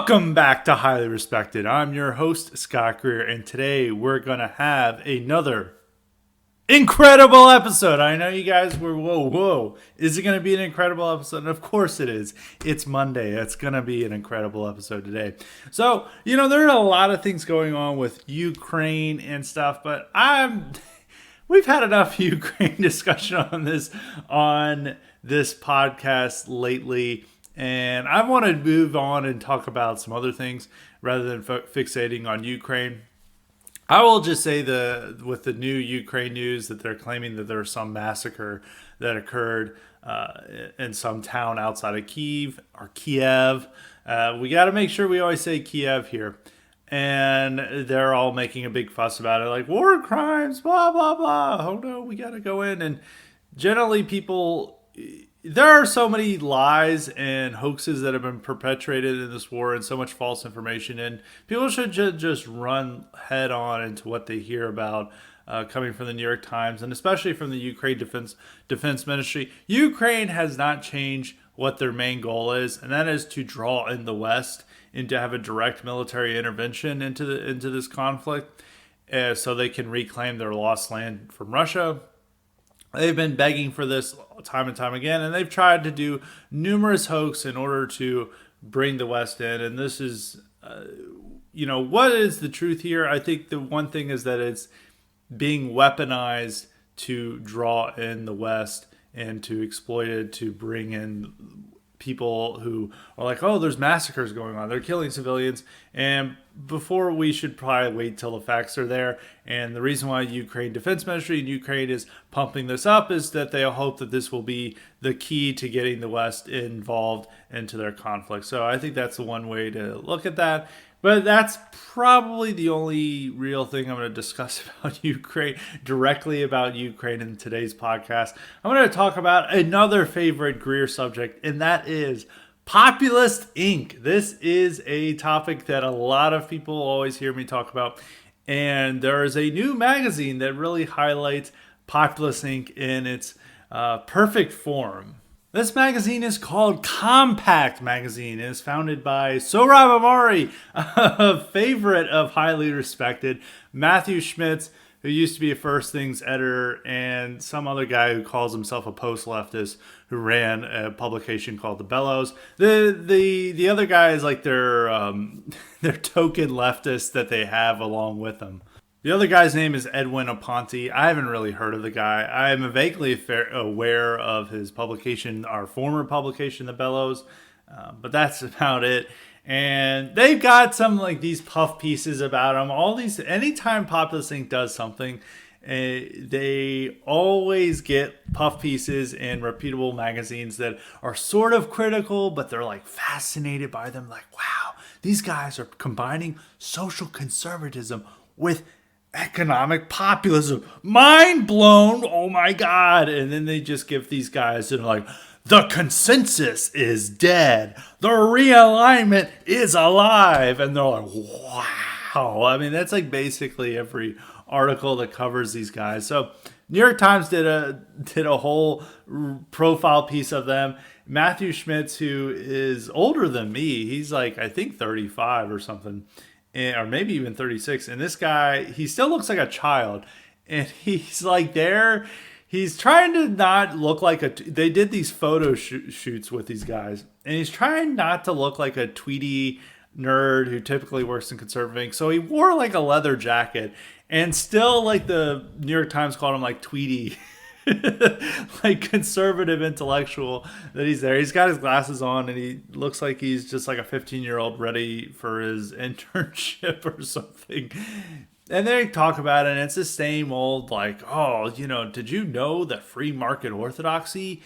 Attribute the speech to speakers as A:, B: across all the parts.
A: Welcome back to Highly Respected. I'm your host, Scott Greer, and today we're going to have another incredible episode. I know you guys were, whoa. Is it going to be an incredible episode? And of course it is. It's Monday. It's going to be an incredible episode today. So, there are a lot of things going on with Ukraine and stuff, but we've had enough Ukraine discussion on this podcast lately. And I want to move on and talk about some other things rather than fixating on Ukraine. I will just say with the new Ukraine news that they're claiming that there was some massacre that occurred in some town outside of Kiev. We got to make sure we always say Kiev here. And they're all making a big fuss about it, like war crimes, blah, blah, blah. Oh no, we got to go in. And generally there are so many lies and hoaxes that have been perpetrated in this war and so much false information. And people should just run head on into what they hear about coming from the New York Times and especially from the Ukraine Defense Ministry. Ukraine has not changed what their main goal is, and that is to draw in the West and to have a direct military intervention into this conflict so they can reclaim their lost land from Russia. They've been begging for this time and time again, and they've tried to do numerous hoaxes in order to bring the West in. And this is, what is the truth here? I think the one thing is that it's being weaponized to draw in the West and to exploit it to bring in people who are like, oh, there's massacres going on. They're killing civilians. And before we should probably wait till the facts are there. And the reason why Ukraine Defense Ministry and Ukraine is pumping this up is that they hope that this will be the key to getting the West involved into their conflict. So I think that's the one way to look at that. But that's probably the only real thing I'm going to discuss about Ukraine, directly about Ukraine in today's podcast. I'm going to talk about another favorite Greer subject, and that is Populist Inc. This is a topic that a lot of people always hear me talk about. And there is a new magazine that really highlights Populist Inc. in its perfect form. This magazine is called Compact Magazine and is founded by Sohrab Ahmari, a favorite of Highly Respected, Matthew Schmitz, who used to be a First Things editor, and some other guy who calls himself a post-leftist who ran a publication called The Bellows. The other guy is like their token leftist that they have along with them. The other guy's name is Edwin Aponte. I haven't really heard of the guy. I am vaguely aware of his publication, our former publication, The Bellows, but that's about it. And they've got some like these puff pieces about him. Anytime Populist Inc. does something, they always get puff pieces in reputable magazines that are sort of critical, but they're like fascinated by them. Like, wow, these guys are combining social conservatism with economic populism. Mind blown. Oh my God. And then they just give these guys that are like, the consensus is dead. The realignment is alive. And they're like, wow. I mean, that's like basically every article that covers these guys. So New York Times did a whole profile piece of them. Matthew Schmitz, who is older than me, he's like, I think 35 or something. Or maybe even 36. And this guy, he still looks like a child. And he's like he's trying to not look like they did these photo shoots with these guys. And he's trying not to look like a tweety nerd who typically works in conservative ink. So he wore like a leather jacket. And still like the New York Times called him like tweety. Like conservative intellectual that he's there. He's got his glasses on and he looks like he's just like a 15-year-old ready for his internship or something. And they talk about it and it's the same old like, oh, did you know that free market orthodoxy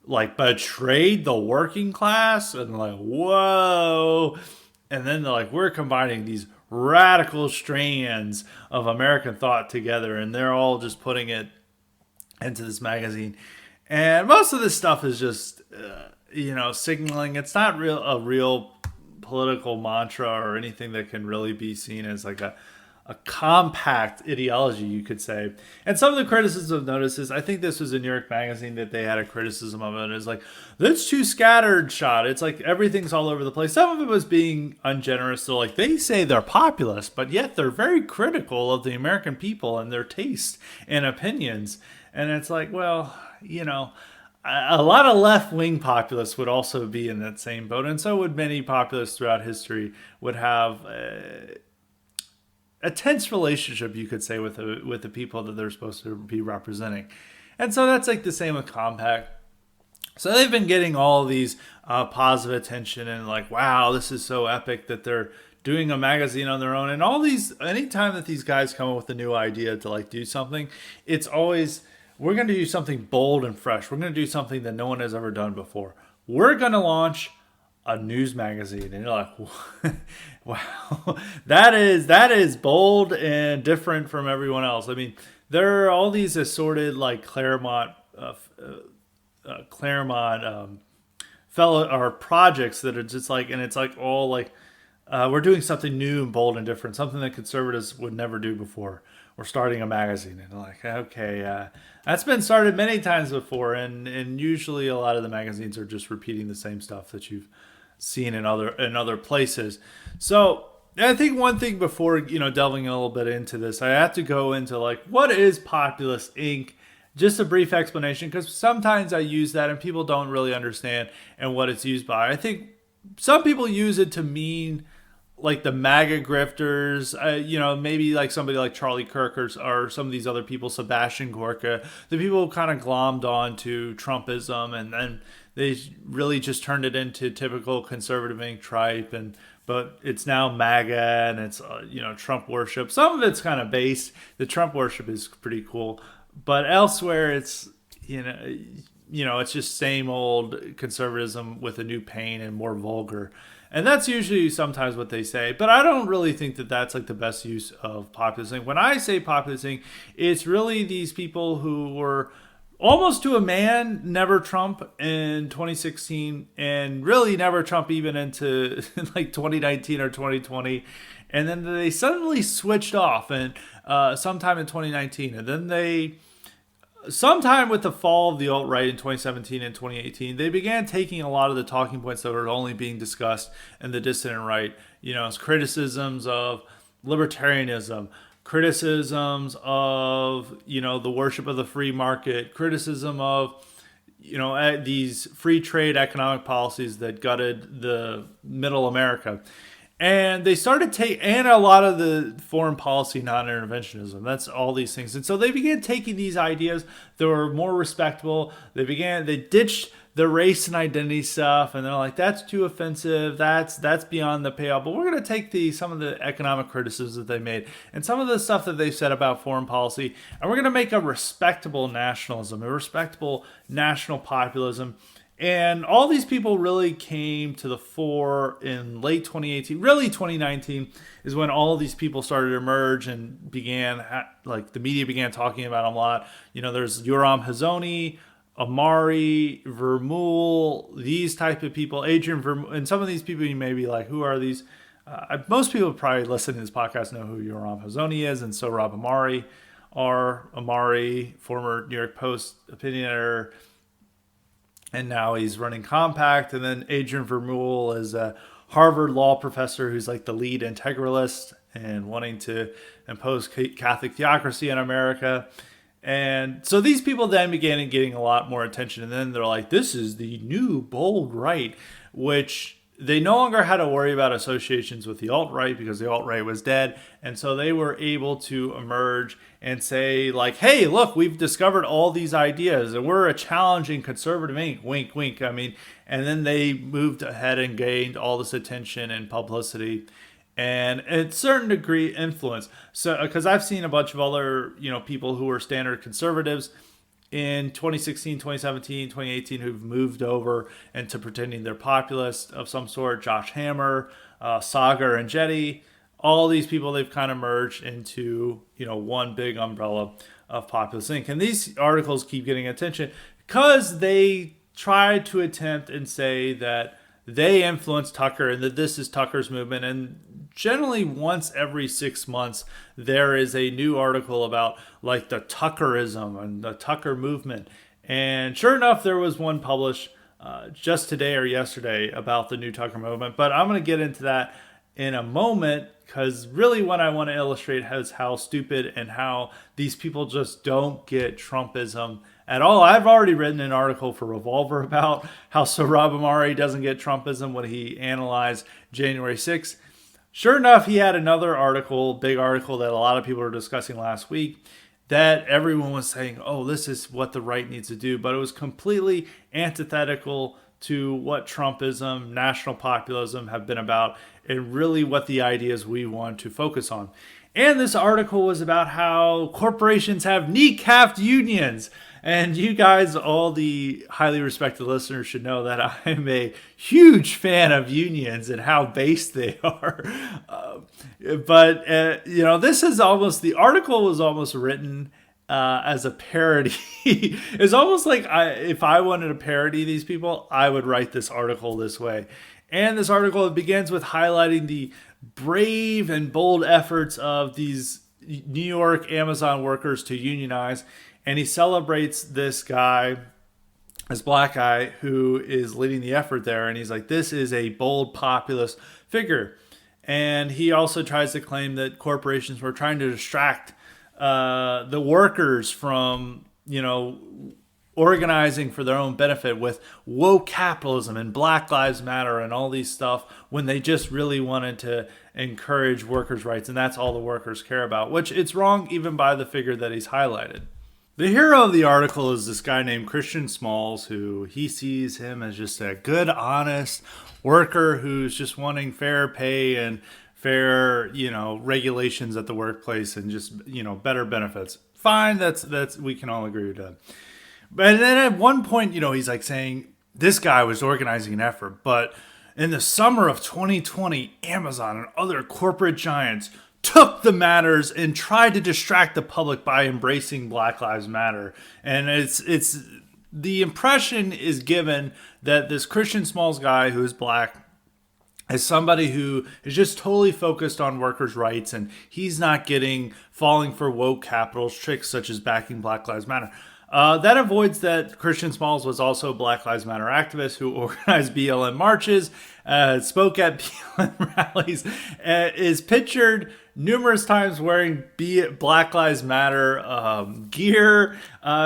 A: like betrayed the working class? And like, whoa. And then they're like, we're combining these radical strands of American thought together, and they're all just putting it into this magazine. And most of this stuff is just signaling. It's not a real political mantra or anything that can really be seen as like a a compact ideology, you could say. And some of the criticisms I've noticed is, I think this was in New York Magazine that they had a criticism of it. It's like, that's too scattered shot. It's like everything's all over the place. Some of it was being ungenerous. So like they say they're populist, but yet they're very critical of the American people and their tastes and opinions. And it's like, well, a lot of left-wing populists would also be in that same boat, and so would many populists throughout history. Would have a tense relationship, you could say, with the people that they're supposed to be representing. And so that's like the same with Compact. So they've been getting all these positive attention and like, wow, this is so epic that they're doing a magazine on their own. And all these, anytime that these guys come up with a new idea to like do something, it's always, we're going to do something bold and fresh. We're going to do something that no one has ever done before. We're going to launch a news magazine. And you're like, wow, that is bold and different from everyone else. I mean, there are all these assorted like Claremont fellow or projects that are just like, and it's like all like, we're doing something new and bold and different, something that conservatives would never do before. We're starting a magazine. And like, okay, that's been started many times before, and usually a lot of the magazines are just repeating the same stuff that you've seen in other places. So I think one thing before delving a little bit into this, I have to go into like, what is Populist Inc? Just a brief explanation, because sometimes I use that and people don't really understand and what it's used by. I think some people use it to mean like the MAGA grifters, maybe like somebody like Charlie Kirk or some of these other people, Sebastian Gorka, the people who kind of glommed on to Trumpism, and then they really just turned it into typical conservative Inc. tripe, but it's now MAGA and it's Trump worship. Some of it's kind of based. The Trump worship is pretty cool, but elsewhere it's it's just same old conservatism with a new paint and more vulgar. And that's usually sometimes what they say. But I don't really think that that's like the best use of populism. When I say populism, it's really these people who were almost to a man never Trump in 2016 and really never Trump even into like 2019 or 2020. And then they suddenly switched off and sometime in 2019. And then sometime with the fall of the alt-right in 2017 and 2018, they began taking a lot of the talking points that were only being discussed in the dissident right, as criticisms of libertarianism, criticisms of, the worship of the free market, criticism of, these free trade economic policies that gutted the middle America. And they started and a lot of the foreign policy non-interventionism. That's all these things. And so they began taking these ideas that were more respectable. They ditched the race and identity stuff, and they're like, that's too offensive. That's beyond the pale. But we're going to take some of the economic criticisms that they made and some of the stuff that they said about foreign policy, and we're going to make a respectable nationalism, a respectable national populism. And all these people really came to the fore in late 2018. Really, 2019 is when all of these people started to emerge and began, like the media began talking about them a lot. There's Yoram Hazony, Amari, Vermeul, these type of people, Adrian Vermeul, and some of these people you may be like, who are these? Most people probably listening to this podcast know who Yoram Hazony is, and so Rob Amari, former New York Post opinion editor, and now he's running Compact. And then Adrian Vermeul is a Harvard law professor who's like the lead integralist and wanting to impose Catholic theocracy in America. And so these people then began getting a lot more attention. And then they're like, this is the new bold right, which they no longer had to worry about associations with the alt-right because the alt-right was dead. And so they were able to emerge and say like, hey, look, we've discovered all these ideas and we're a challenging conservative Inc. Wink, wink. I mean, and then they moved ahead and gained all this attention and publicity and at a certain degree influence. So, because I've seen a bunch of other, people who were standard conservatives in 2016, 2017, 2018 who've moved over into pretending they're populist of some sort. Josh Hammer, Sagar and Jetty, all these people, they've kind of merged into, one big umbrella of Populist Inc. And these articles keep getting attention because they try to attempt and say that they influenced Tucker and that this is Tucker's movement. And generally once every 6 months, there is a new article about like the Tuckerism and the Tucker movement. And sure enough, there was one published just today or yesterday about the new Tucker movement. But I'm going to get into that in a moment, because really what I want to illustrate is how stupid and how these people just don't get Trumpism at all. I've already written an article for Revolver about how Sohrab Ahmari doesn't get Trumpism when he analyzed January 6th. Sure enough, he had another article, big article that a lot of people were discussing last week, that everyone was saying, oh, this is what the right needs to do. But it was completely antithetical to what Trumpism, national populism have been about, and really what the ideas we want to focus on. And this article was about how corporations have kneecapped unions. And you guys, all the highly respected listeners, should know that I'm a huge fan of unions and how based they are. This is almost, the article was almost written as a parody. It's almost like if I wanted to parody these people, I would write this article this way. And this article begins with highlighting the brave and bold efforts of these New York Amazon workers to unionize. And he celebrates this guy, this black guy, who is leading the effort there. And he's like, this is a bold populist figure. And he also tries to claim that corporations were trying to distract the workers from, organizing for their own benefit with woke capitalism and Black Lives Matter and all these stuff, when they just really wanted to encourage workers' rights. And that's all the workers care about, which it's wrong even by the figure that he's highlighted. The hero of the article is this guy named Christian Smalls, who he sees him as just a good, honest worker who's just wanting fair pay and fair, regulations at the workplace and just, better benefits. Fine, that's we can all agree with that. But then at one point, he's like saying this guy was organizing an effort, but in the summer of 2020, Amazon and other corporate giants took the matters and tried to distract the public by embracing Black Lives Matter. And it's the impression is given that this Christian Smalls guy who is black is somebody who is just totally focused on workers' rights, and he's not falling for woke capitalist tricks such as backing Black Lives Matter. That avoids that Christian Smalls was also a Black Lives Matter activist who organized BLM marches, spoke at BLM rallies, is pictured numerous times wearing Black Lives Matter gear.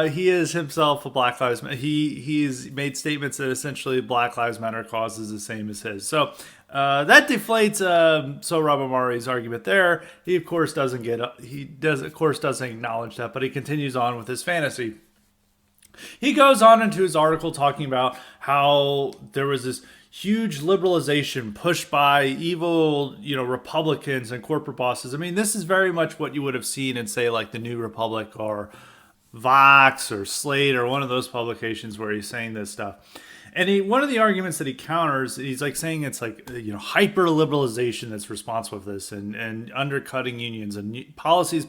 A: He is himself a Black Lives Matter. He's made statements that essentially Black Lives Matter cause is the same as his. So that deflates Sohrab Ahmari's argument there. He of course doesn't acknowledge that, but he continues on with his fantasy. He goes on into his article talking about how there was this huge liberalization pushed by evil, Republicans and corporate bosses. I mean, this is very much what you would have seen in, say, like the New Republic or Vox or Slate or one of those publications where he's saying this stuff. And one of the arguments that he counters, he's like saying it's like, hyper liberalization that's responsible for this, and undercutting unions and policies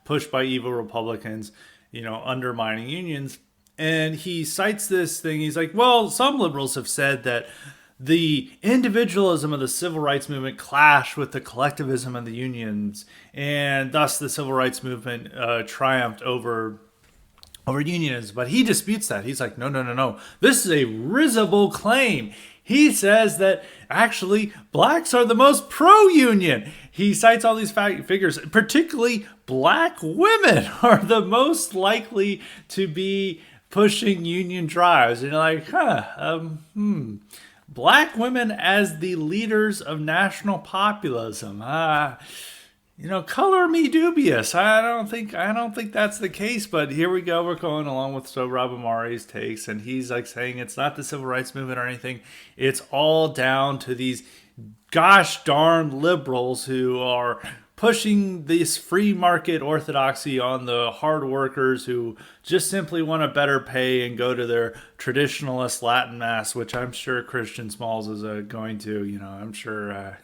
A: pushed by evil Republicans, undermining unions. And he cites this thing. He's like, well, some liberals have said that the individualism of the civil rights movement clashed with the collectivism of the unions, and thus the civil rights movement triumphed over unionism. But he disputes that. He's like, no. This is a risible claim. He says that actually blacks are the most pro-union. He cites all these figures, particularly black women are the most likely to be pushing union drives. And you're like, black women as the leaders of national populism. Color me dubious. I don't think that's the case, but here we go. We're going along with Sohrab Ahmari's takes, and he's like saying it's not the civil rights movement or anything. It's all down to these gosh darn liberals who are pushing this free market orthodoxy on the hard workers who just simply want a better pay and go to their traditionalist Latin mass, which I'm sure Christian Smalls is going to. I'm sure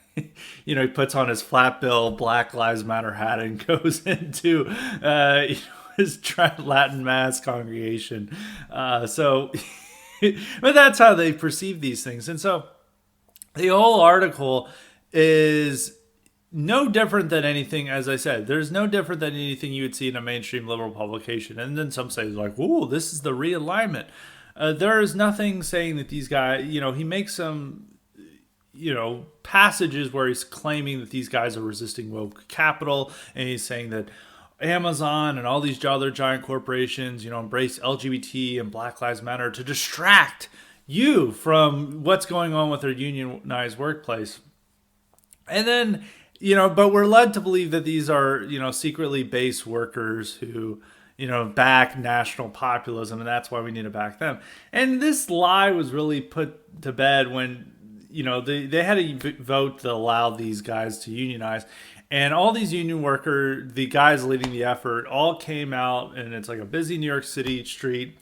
A: he puts on his flat bill Black Lives Matter hat and goes into his Latin mass congregation. But that's how they perceive these things. And so the whole article is no different than anything, as I said, there's no different than anything you would see in a mainstream liberal publication. And then some say, like, "Ooh, this is the realignment." There is nothing saying that these guys, he makes some, passages where he's claiming that these guys are resisting woke capital, and he's saying that Amazon and all these other giant corporations, embrace LGBT and Black Lives Matter to distract you from what's going on with their unionized workplace. And then, but we're led to believe that these are, secretly based workers who, back national populism, and that's why we need to back them. And this lie was really put to bed when, they had a vote that allowed these guys to unionize. And all these union workers, the guys leading the effort, all came out, and it's like a busy New York City street.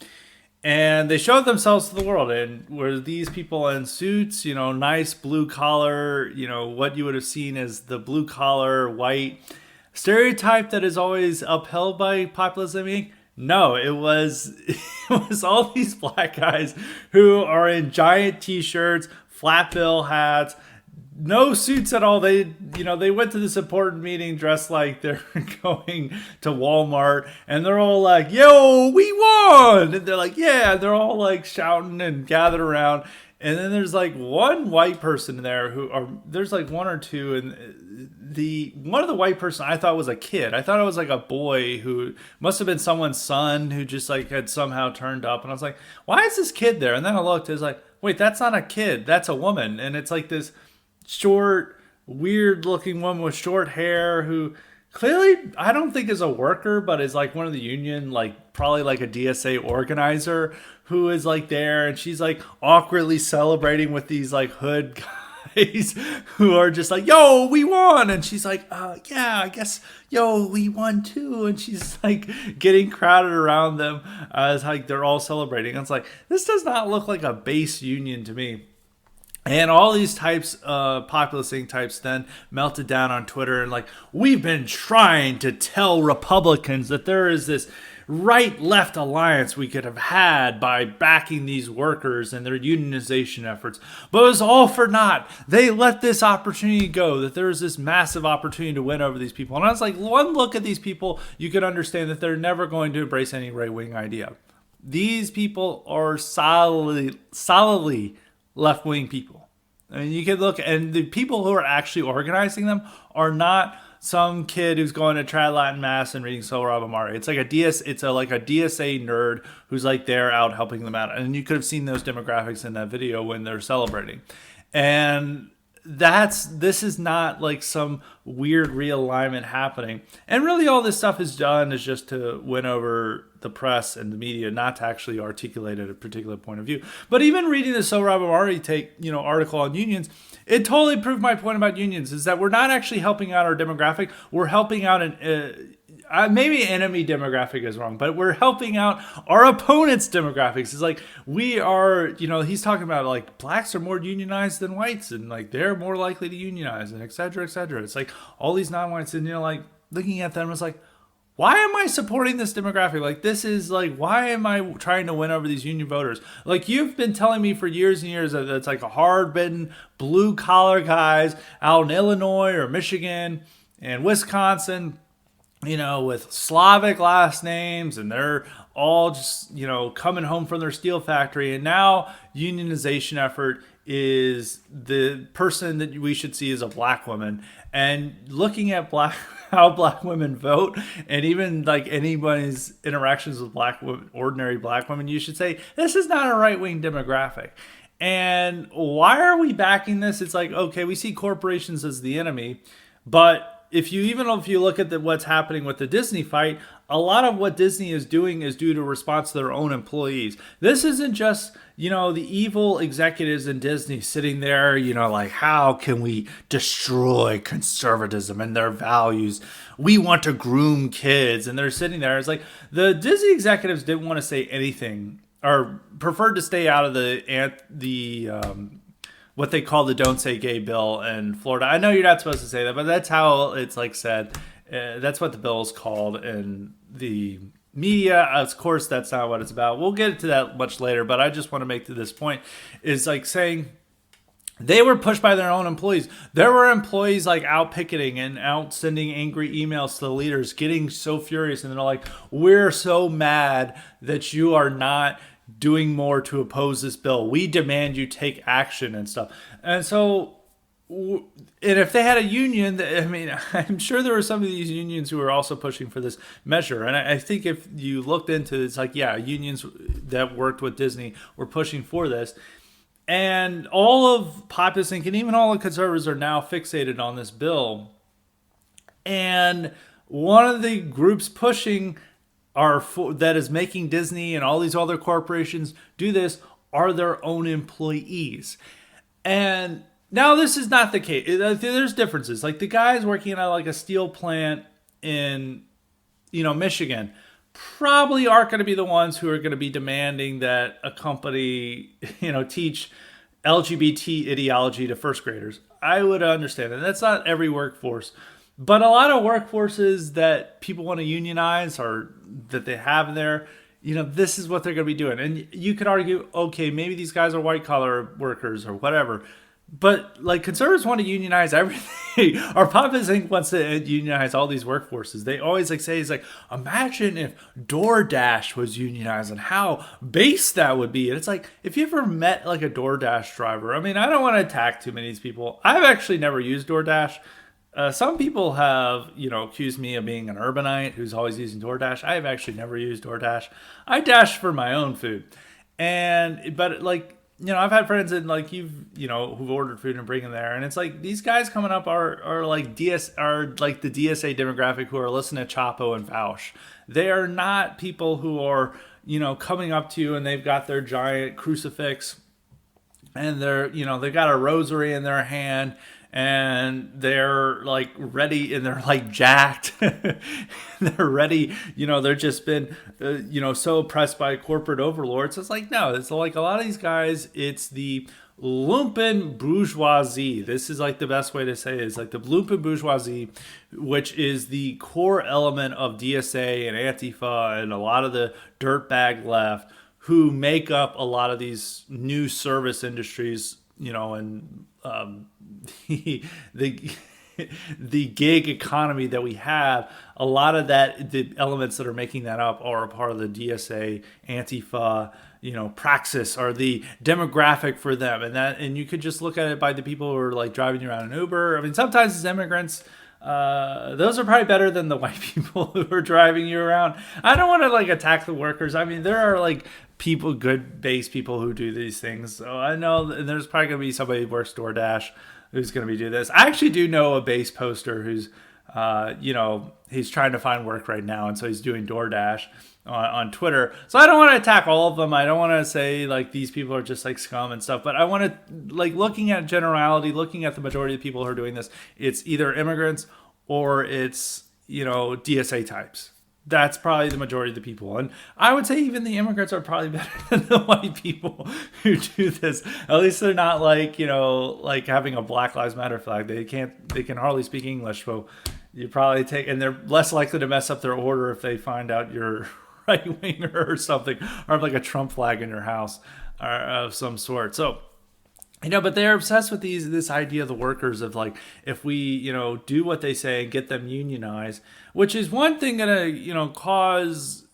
A: And they showed themselves to the world. And were these people in suits, nice blue collar, what you would have seen as the blue collar white stereotype that is always upheld by Populism Inc. No, it was all these black guys who are in giant t-shirts, flat bill hats, no suits at all. They went to this important meeting dressed like they're going to Walmart, and they're all like, "Yo, we won!" And they're like, "Yeah." They're all like shouting and gathered around. And then there's like one white person there there's like one or two, and one of the white person I thought was a kid. I thought it was like a boy who must have been someone's son who just like had somehow turned up. And I was like, "Why is this kid there?" And then I looked, it was like, "Wait, that's not a kid, that's a woman." And it's like this short, weird looking woman with short hair who clearly I don't think is a worker, but is like one of the union, like probably like a DSA organizer, who is like there, and she's like awkwardly celebrating with these like hood guys who are just like, "Yo, we won." And she's like, "Yeah, I guess, yo, we won too." And she's like getting crowded around them as like they're all celebrating. And it's like, this does not look like a base union to me. And all these types, Populist Inc types, then melted down on Twitter and like, "We've been trying to tell Republicans that there is this right-left alliance we could have had by backing these workers and their unionization efforts. But it was all for naught. They let this opportunity go, that there was this massive opportunity to win over these people." And I was like, one look at these people, you could understand that they're never going to embrace any right-wing idea. These people are solidly left-wing people. I mean, you could look, and the people who are actually organizing them are not some kid who's going to try Latin mass and reading Sohrab Ahmari. It's like like a DSA nerd who's like there out helping them out. And you could have seen those demographics in that video when they're celebrating. And this is not like some weird realignment happening. And really all this stuff is done is just to win over the press and the media, not to actually articulate a particular point of view. But even reading the Sohrab Ahmari article on unions, it totally proved my point about unions, is that we're not actually helping out our demographic. We're helping out maybe enemy demographic is wrong, but we're helping out our opponent's demographics. It's like we are, he's talking about like blacks are more unionized than whites, and like they're more likely to unionize, and et cetera, et cetera. It's like all these non-whites, and like looking at them, it's like, why am I supporting this demographic? Like, this is like, why am I trying to win over these union voters? Like, you've been telling me for years and years that it's like a hard-bitten, blue-collar guys out in Illinois or Michigan and Wisconsin, with Slavic last names, and they're all just, coming home from their steel factory. And now unionization effort is the person that we should see as a black woman. And looking at how black women vote, and even like anybody's interactions with black women, ordinary black women, you should say, this is not a right-wing demographic. And why are we backing this? It's like, okay, we see corporations as the enemy, but if you look at what's happening with the Disney fight, a lot of what Disney is doing is due to response to their own employees. This isn't just, the evil executives in Disney sitting there, like, how can we destroy conservatism and their values? We want to groom kids. And they're sitting there. It's like the Disney executives didn't want to say anything, or preferred to stay out of the what they call the "Don't Say Gay" bill in Florida. I know you're not supposed to say that, but that's how it's like said. That's what the bill is called in the media. Of course, that's not what it's about. We'll get to that much later, but I just want to make to this point is like saying They were pushed by their own employees. There were employees like out picketing and out sending angry emails to the leaders, getting so furious, and they're like, "We're so mad that you are not doing more to oppose this bill. We demand you take action," and stuff. And so, and if they had a union, I mean, I'm sure there were some of these unions who were also pushing for this measure. And I think if you looked into it, it's like, yeah, unions that worked with Disney were pushing for this. And all of Populist Inc. and even all the conservatives are now fixated on this bill. And one of the groups pushing that is making Disney and all these other corporations do this are their own employees. And now this is not the case. There's differences. Like the guys working at like a steel plant in, Michigan probably aren't going to be the ones who are going to be demanding that a company, teach LGBT ideology to first graders. I would understand that. That's not every workforce. But a lot of workforces that people want to unionize or that they have there, this is what they're going to be doing. And you could argue, okay, maybe these guys are white collar workers or whatever. But like conservatives want to unionize everything. Our Populist Inc. wants to unionize all these workforces. They always say, it's like, imagine if DoorDash was unionized and how base that would be. And it's like, if you ever met like a DoorDash driver, I mean, I don't want to attack too many of these people. I've actually never used DoorDash. Some people have, accused me of being an urbanite who's always using DoorDash. I have actually never used DoorDash. I dash for my own food. But like, I've had friends that like who've ordered food and bring them there, and it's like these guys coming up are like the DSA demographic who are listening to Chapo and Fausch. They are not people who are coming up to you and they've got their giant crucifix and they've got a rosary in their hand and they're like ready and they're like jacked. They're ready, they're just been, so oppressed by corporate overlords. It's like, no, it's like a lot of these guys, it's the lumpen bourgeoisie. This is like the best way to say it. It's like the lumpen bourgeoisie, which is the core element of DSA and Antifa and a lot of the dirtbag left who make up a lot of these new service industries, and the gig economy that we have. A lot of that, the elements that are making that up are a part of the DSA, Antifa, praxis are the demographic for them. And you could just look at it by the people who are like driving you around in Uber. I mean, sometimes as immigrants, those are probably better than the white people who are driving you around. I don't want to like attack the workers. I mean, there are like good base people who do these things. So I know there's probably going to be somebody who works DoorDash who's going to be doing this. I actually do know a base poster who's, he's trying to find work right now. And so he's doing DoorDash on Twitter. So I don't want to attack all of them. I don't want to say like these people are just like scum and stuff, but I want to like looking at generality, looking at the majority of the people who are doing this, it's either immigrants or it's, DSA types. That's probably the majority of the people. And I would say even the immigrants are probably better than the white people who do this. At least they're not like, like having a Black Lives Matter flag. They can hardly speak English. So you probably and they're less likely to mess up their order if they find out you're right winger or something, or have like a Trump flag in your house or of some sort. So, but they're obsessed with this idea of the workers of like, if we, do what they say and get them unionized, which is one thing going to, cause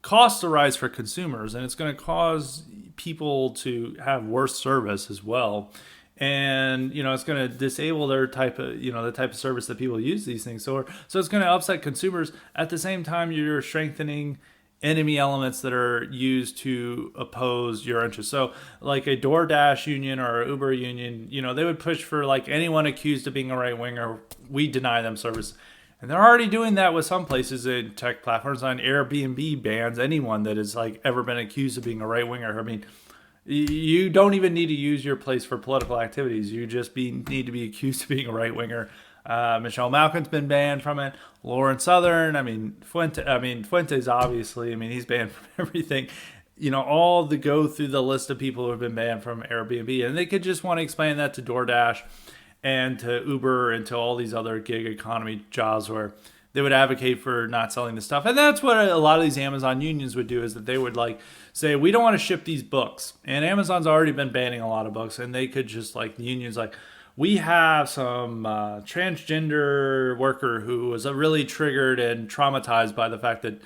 A: costs to rise for consumers, and it's going to cause people to have worse service as well. And, it's going to disable their type of, the type of service that people use these things. So it's going to upset consumers. At the same time, you're strengthening enemy elements that are used to oppose your interests. So like a DoorDash union or a Uber union, they would push for like anyone accused of being a right winger, we deny them service. And they're already doing that with some places in tech platforms. On Airbnb bans anyone that has like ever been accused of being a right winger. I mean, you don't even need to use your place for political activities. You just need to be accused of being a right winger. Michelle Malkin's been banned from it. Lauren Southern, Fuentes obviously. He's banned from everything. All the go through the list of people who have been banned from Airbnb, and they could just want to explain that to DoorDash and to Uber and to all these other gig economy jobs where they would advocate for not selling the stuff. And that's what a lot of these Amazon unions would do, is that they would like say, we don't want to ship these books. And Amazon's already been banning a lot of books, and they could just like, the unions like, we have some transgender worker who was really triggered and traumatized by the fact that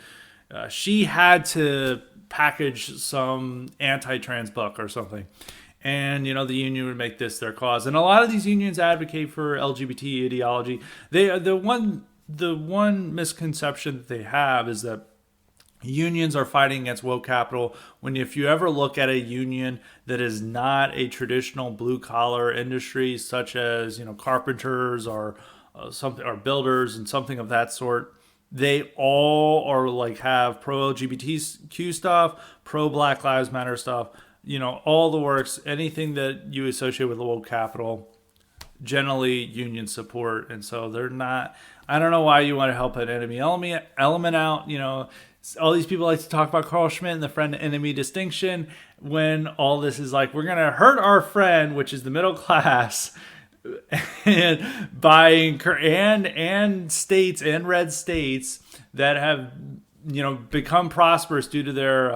A: she had to package some anti-trans book or something. And, the union would make this their cause. And a lot of these unions advocate for LGBT ideology. The one misconception that they have is that unions are fighting against woke capital. When if you ever look at a union that is not a traditional blue collar industry, such as carpenters or something, or builders and something of that sort, they all are like have pro LGBTQ stuff, pro Black Lives Matter stuff, all the works. Anything that you associate with the woke capital, generally union support. And so they're not. I don't know why you want to help an enemy element out. All these people like to talk about Carl Schmitt and the friend-enemy distinction, when all this is like, we're going to hurt our friend, which is the middle class, and buying and states and red states that have become prosperous due to their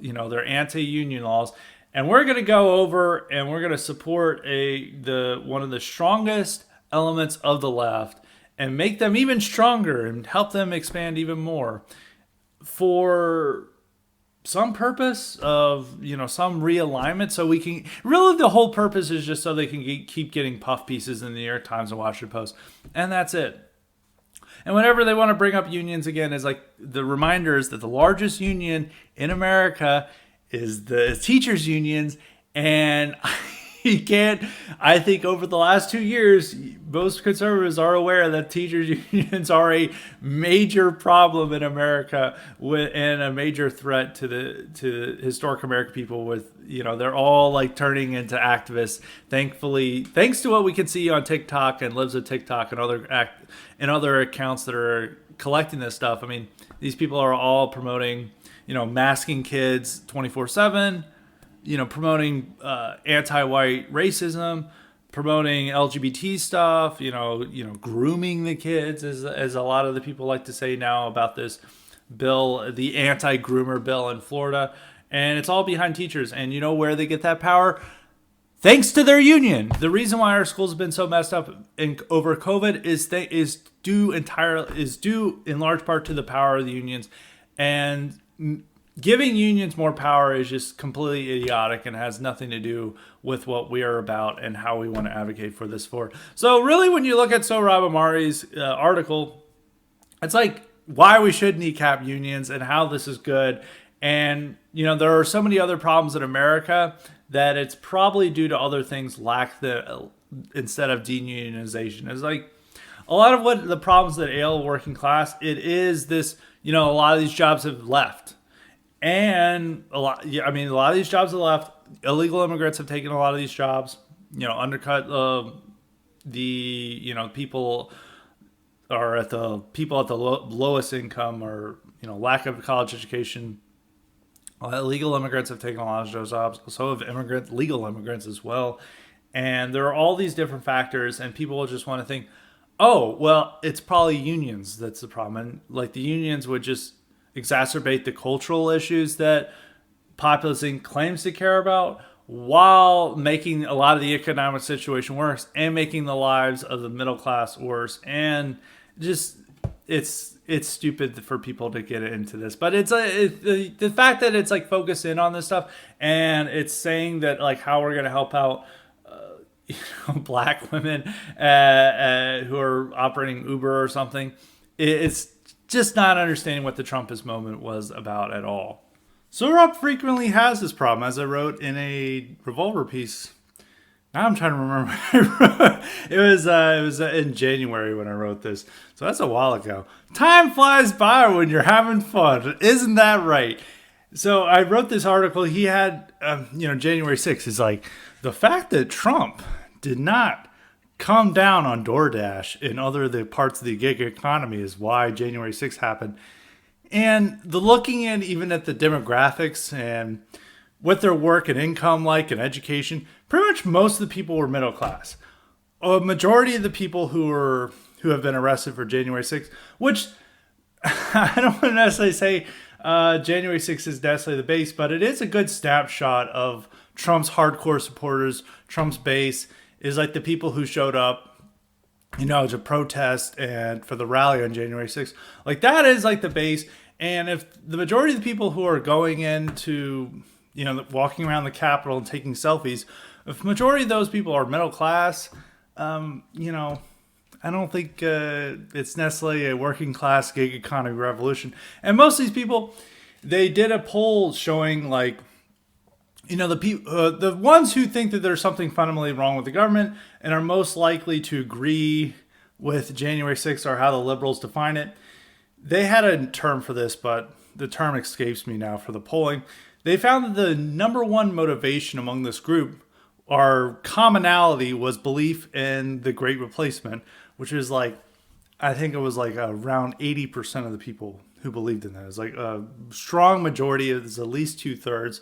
A: their anti-union laws, and we're going to go over and we're going to support one of the strongest elements of the left and make them even stronger and help them expand even more, for some purpose of some realignment, so we can really, the whole purpose is just so they can keep getting puff pieces in the New York Times and Washington Post, and that's it. And whenever they want to bring up unions again, is like the reminder is that the largest union in America is the teachers unions. And you can't, I think over the last 2 years, most conservatives are aware that teachers unions are a major problem in America, and a major threat to historic American people. With they're all like turning into activists. Thankfully, thanks to what we can see on TikTok and Lives of TikTok and other accounts that are collecting this stuff. I mean, these people are all promoting masking kids 24/7. Promoting anti-white racism, promoting LGBT stuff, grooming the kids, as a lot of the people like to say now about this bill, the anti-groomer bill in Florida. And it's all behind teachers. And you know where they get that power? Thanks to their union. The reason why our schools have been so messed up over COVID is due in large part to the power of the unions. And giving unions more power is just completely idiotic and has nothing to do with what we are about and how we want to advocate for this for. So really, when you look at Sohrab Ahmari's article, it's like why we should kneecap unions and how this is good. And, there are so many other problems in America that it's probably due to other things instead of deunionization. It's like a lot of what the problems that ail working class, it is this, a lot of these jobs have left. And a lot of these jobs have left. Illegal immigrants have taken a lot of these jobs, undercut people are at the lowest income, or, lack of college education. Illegal immigrants have taken a lot of those jobs. So have legal immigrants as well. And there are all these different factors, and people will just want to think, oh, well, it's probably unions that's the problem. And like the unions would just exacerbate the cultural issues that Populist Inc claims to care about, while making a lot of the economic situation worse and making the lives of the middle class worse. And just it's stupid for people to get into this, but the fact that it's like focused in on this stuff, and it's saying that like how we're going to help out black women who are operating Uber or something. It's just not understanding what the Trumpist moment was about at all. Sohrab frequently has this problem, as I wrote in a Revolver piece. Now I'm trying to remember. It was in January when I wrote this, so that's a while ago. Time flies by when you're having fun, isn't that right? So I wrote this article. He had, January 6th is like the fact that Trump did not come down on DoorDash and the parts of the gig economy is why January 6th happened. And looking at even at the demographics and what their work and income like and education, pretty much most of the people were middle class. A majority of the people who who have been arrested for January 6th, which I don't want to necessarily say January 6th is necessarily the base, but it is a good snapshot of Trump's hardcore supporters. Trump's base is like the people who showed up, to protest and for the rally on January 6th. Like that is like the base. And if the majority of the people who are going into, walking around the Capitol and taking selfies, if the majority of those people are middle class, I don't think it's necessarily a working class gig economy revolution. And most of these people, they did a poll showing like, the ones who think that there's something fundamentally wrong with the government and are most likely to agree with January 6th or how the liberals define it. They had a term for this, but the term escapes me now for the polling. They found that the number one motivation among this group, or commonality, was belief in the Great Replacement, which is like, I think it was like around 80% of the people who believed in that. It's like a strong majority, it's at least 2/3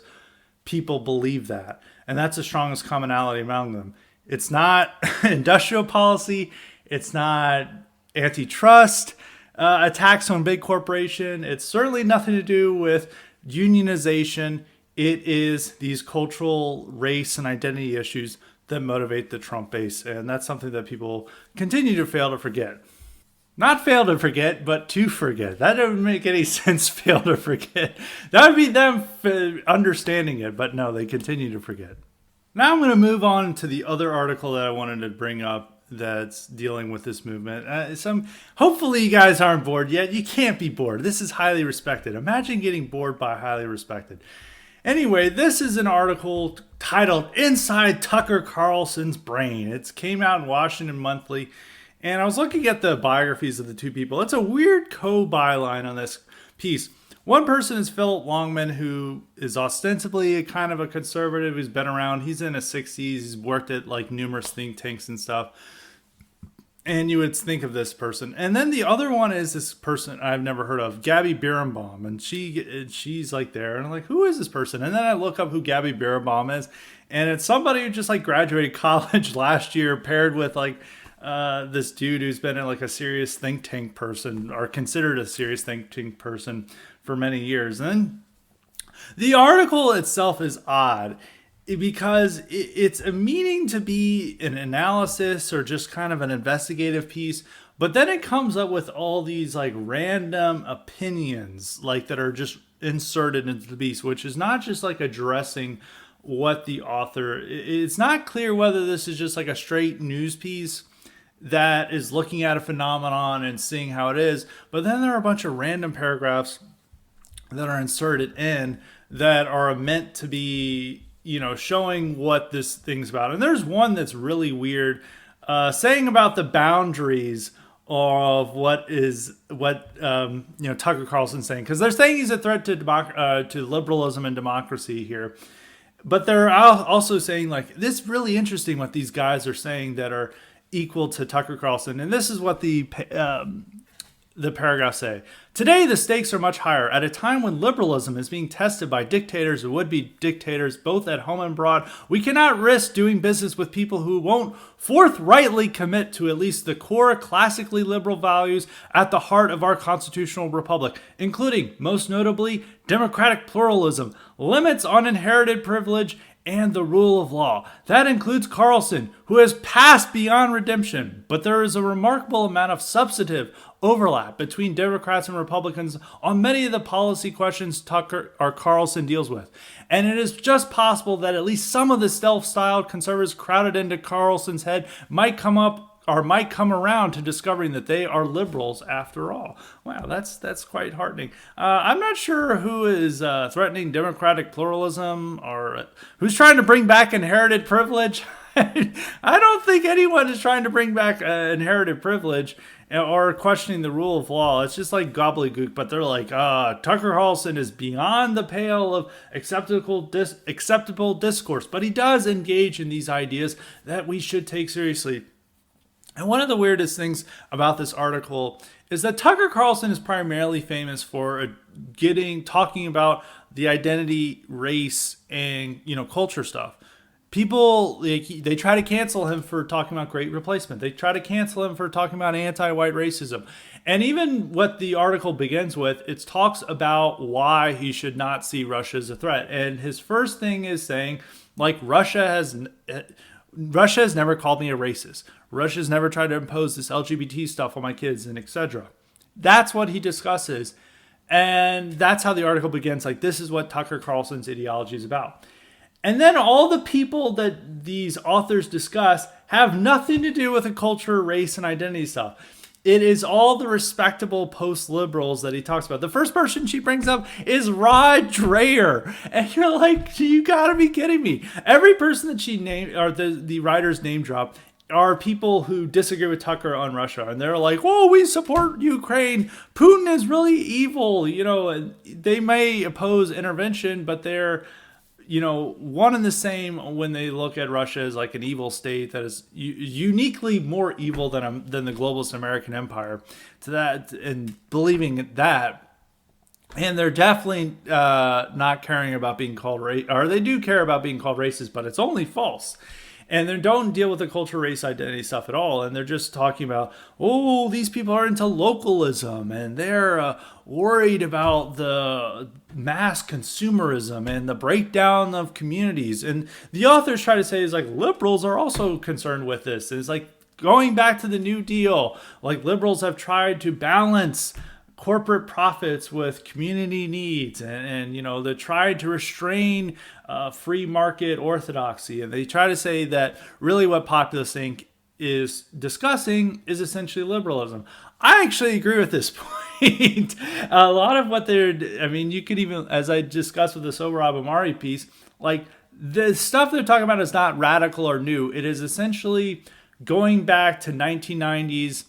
A: people believe that. And that's the strongest commonality among them. It's not industrial policy. It's not antitrust attacks on big corporation. It's certainly nothing to do with unionization. It is these cultural, race, and identity issues that motivate the Trump base. And that's something that people continue to fail to forget. Not fail to forget, but to forget. That doesn't make any sense, fail to forget. That would be them understanding it, but no, they continue to forget. Now I'm going to move on to the other article that I wanted to bring up that's dealing with this movement. Hopefully you guys aren't bored yet. You can't be bored. This is highly respected. Imagine getting bored by highly respected. Anyway, this is an article titled Inside Tucker Carlson's Brain. It came out in Washington Monthly. And I was looking at the biographies of the two people. It's a weird co-byline on this piece. One person is Philip Longman, who is ostensibly a kind of a conservative who's been around. He's in his 60s. He's worked at like numerous think tanks and stuff. And you would think of this person. And then the other one is this person I've never heard of, Gabby Birnbaum. And she's like there. And I'm like, who is this person? And then I look up who Gabby Birnbaum is. And it's somebody who just like graduated college last year, paired with like this dude who's been like a serious think tank person, or considered a serious think tank person for many years. And then the article itself is odd because it's a meaning to be an analysis or just kind of an investigative piece, but then it comes up with all these like random opinions like that are just inserted into the piece, which is not just like addressing what the author, it's not clear whether this is just like a straight news piece that is looking at a phenomenon and seeing how it is. But then there are a bunch of random paragraphs that are inserted in that are meant to be, showing what this thing's about. And there's one that's really weird, saying about the boundaries of what Tucker Carlson's saying. Because they're saying he's a threat to liberalism and democracy here. But they're also saying, like, this is really interesting what these guys are saying that are equal to Tucker Carlson. And this is what the paragraphs say. Today, the stakes are much higher. At a time when liberalism is being tested by dictators or would-be dictators, both at home and abroad, we cannot risk doing business with people who won't forthrightly commit to at least the core classically liberal values at the heart of our constitutional republic, including, most notably, democratic pluralism, limits on inherited privilege, and the rule of law. That includes Carlson, who has passed beyond redemption, but there is a remarkable amount of substantive overlap between Democrats and Republicans on many of the policy questions Tucker or Carlson deals with. And it is just possible that at least some of the self-styled conservatives crowded into Carlson's head might come around to discovering that they are liberals after all. Wow, that's quite heartening. I'm not sure who is threatening democratic pluralism or who's trying to bring back inherited privilege. I don't think anyone is trying to bring back inherited privilege or questioning the rule of law. It's just like gobbledygook, but they're like, Tucker Carlson is beyond the pale of acceptable discourse, but he does engage in these ideas that we should take seriously. And one of the weirdest things about this article is that Tucker Carlson is primarily famous for talking about the identity, race, and culture stuff. people, like, they try to cancel him for talking about great replacement. They try to cancel him for talking about anti-white racism. And even what the article begins with, it talks about why he should not see Russia as a threat. And his first thing is saying, like, Russia has never called me a racist. Russia's never tried to impose this LGBT stuff on my kids, and etc. That's what he discusses. And that's how the article begins. Like, this is what Tucker Carlson's ideology is about. And then all the people that these authors discuss have nothing to do with the culture, race, and identity stuff. It is all the respectable post-liberals that he talks about. The first person she brings up is Rod Dreher. And you're like, you gotta be kidding me. Every person that she named, or the writers name drop, are people who disagree with Tucker on Russia. And they're like, whoa, we support Ukraine. Putin is really evil. You know, they may oppose intervention, but they're, you know, one and the same when they look at Russia as like an evil state that is uniquely more evil than the globalist American empire. To that, and believing that, and they're definitely not caring about being called or they do care about being called racist, but it's only false. And they don't deal with the culture, race, identity stuff at all. And they're just talking about, oh, these people are into localism and they're worried about the mass consumerism and the breakdown of communities. And the authors try to say is like, liberals are also concerned with this. And it's like going back to the New Deal, like liberals have tried to balance corporate profits with community needs, and you know, they tried to restrain free market orthodoxy, and they try to say that really what Populist Inc is discussing is essentially liberalism. I actually agree with this point. A lot of what I mean, you could even, as I discussed with the Sohrab Ahmari piece, like the stuff they're talking about is not radical or new. It is essentially going back to 1990s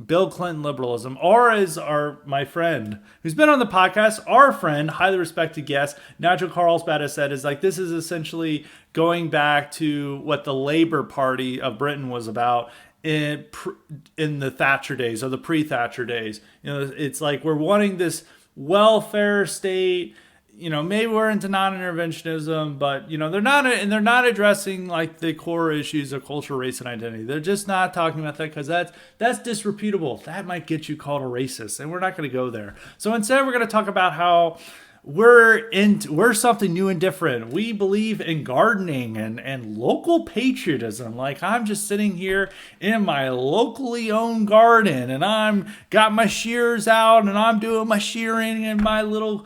A: Bill Clinton liberalism, or as my friend who's been on the podcast, our friend, highly respected guest, Nigel Carlsbad, has said, is like, this is essentially going back to what the Labour Party of Britain was about in the Thatcher days, or the pre-Thatcher days. You know, it's like we're wanting this welfare state. You know, maybe we're into non-interventionism, but you know, they're not addressing like the core issues of culture, race, and identity. They're just not talking about that because that's disreputable. That might get you called a racist, and we're not going to go there. So instead, we're going to talk about how we're something new and different. We believe in gardening and local patriotism. Like, I'm just sitting here in my locally owned garden, and I'm got my shears out, and I'm doing my shearing in my little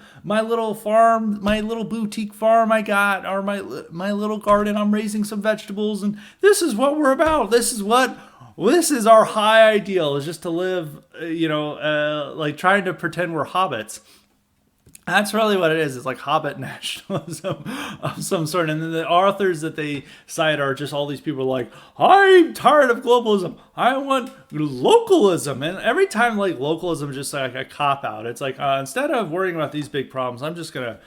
A: farm, my little boutique farm I got, or my little garden. I'm raising some vegetables, and this is what we're about. This is our high ideal, is just to live, like trying to pretend we're hobbits. That's really what it is. It's like hobbit nationalism of some sort. And then the authors that they cite are just all these people like, I'm tired of globalism. I want localism. And every time, like, localism is just like a cop out. It's like, instead of worrying about these big problems, I'm just gonna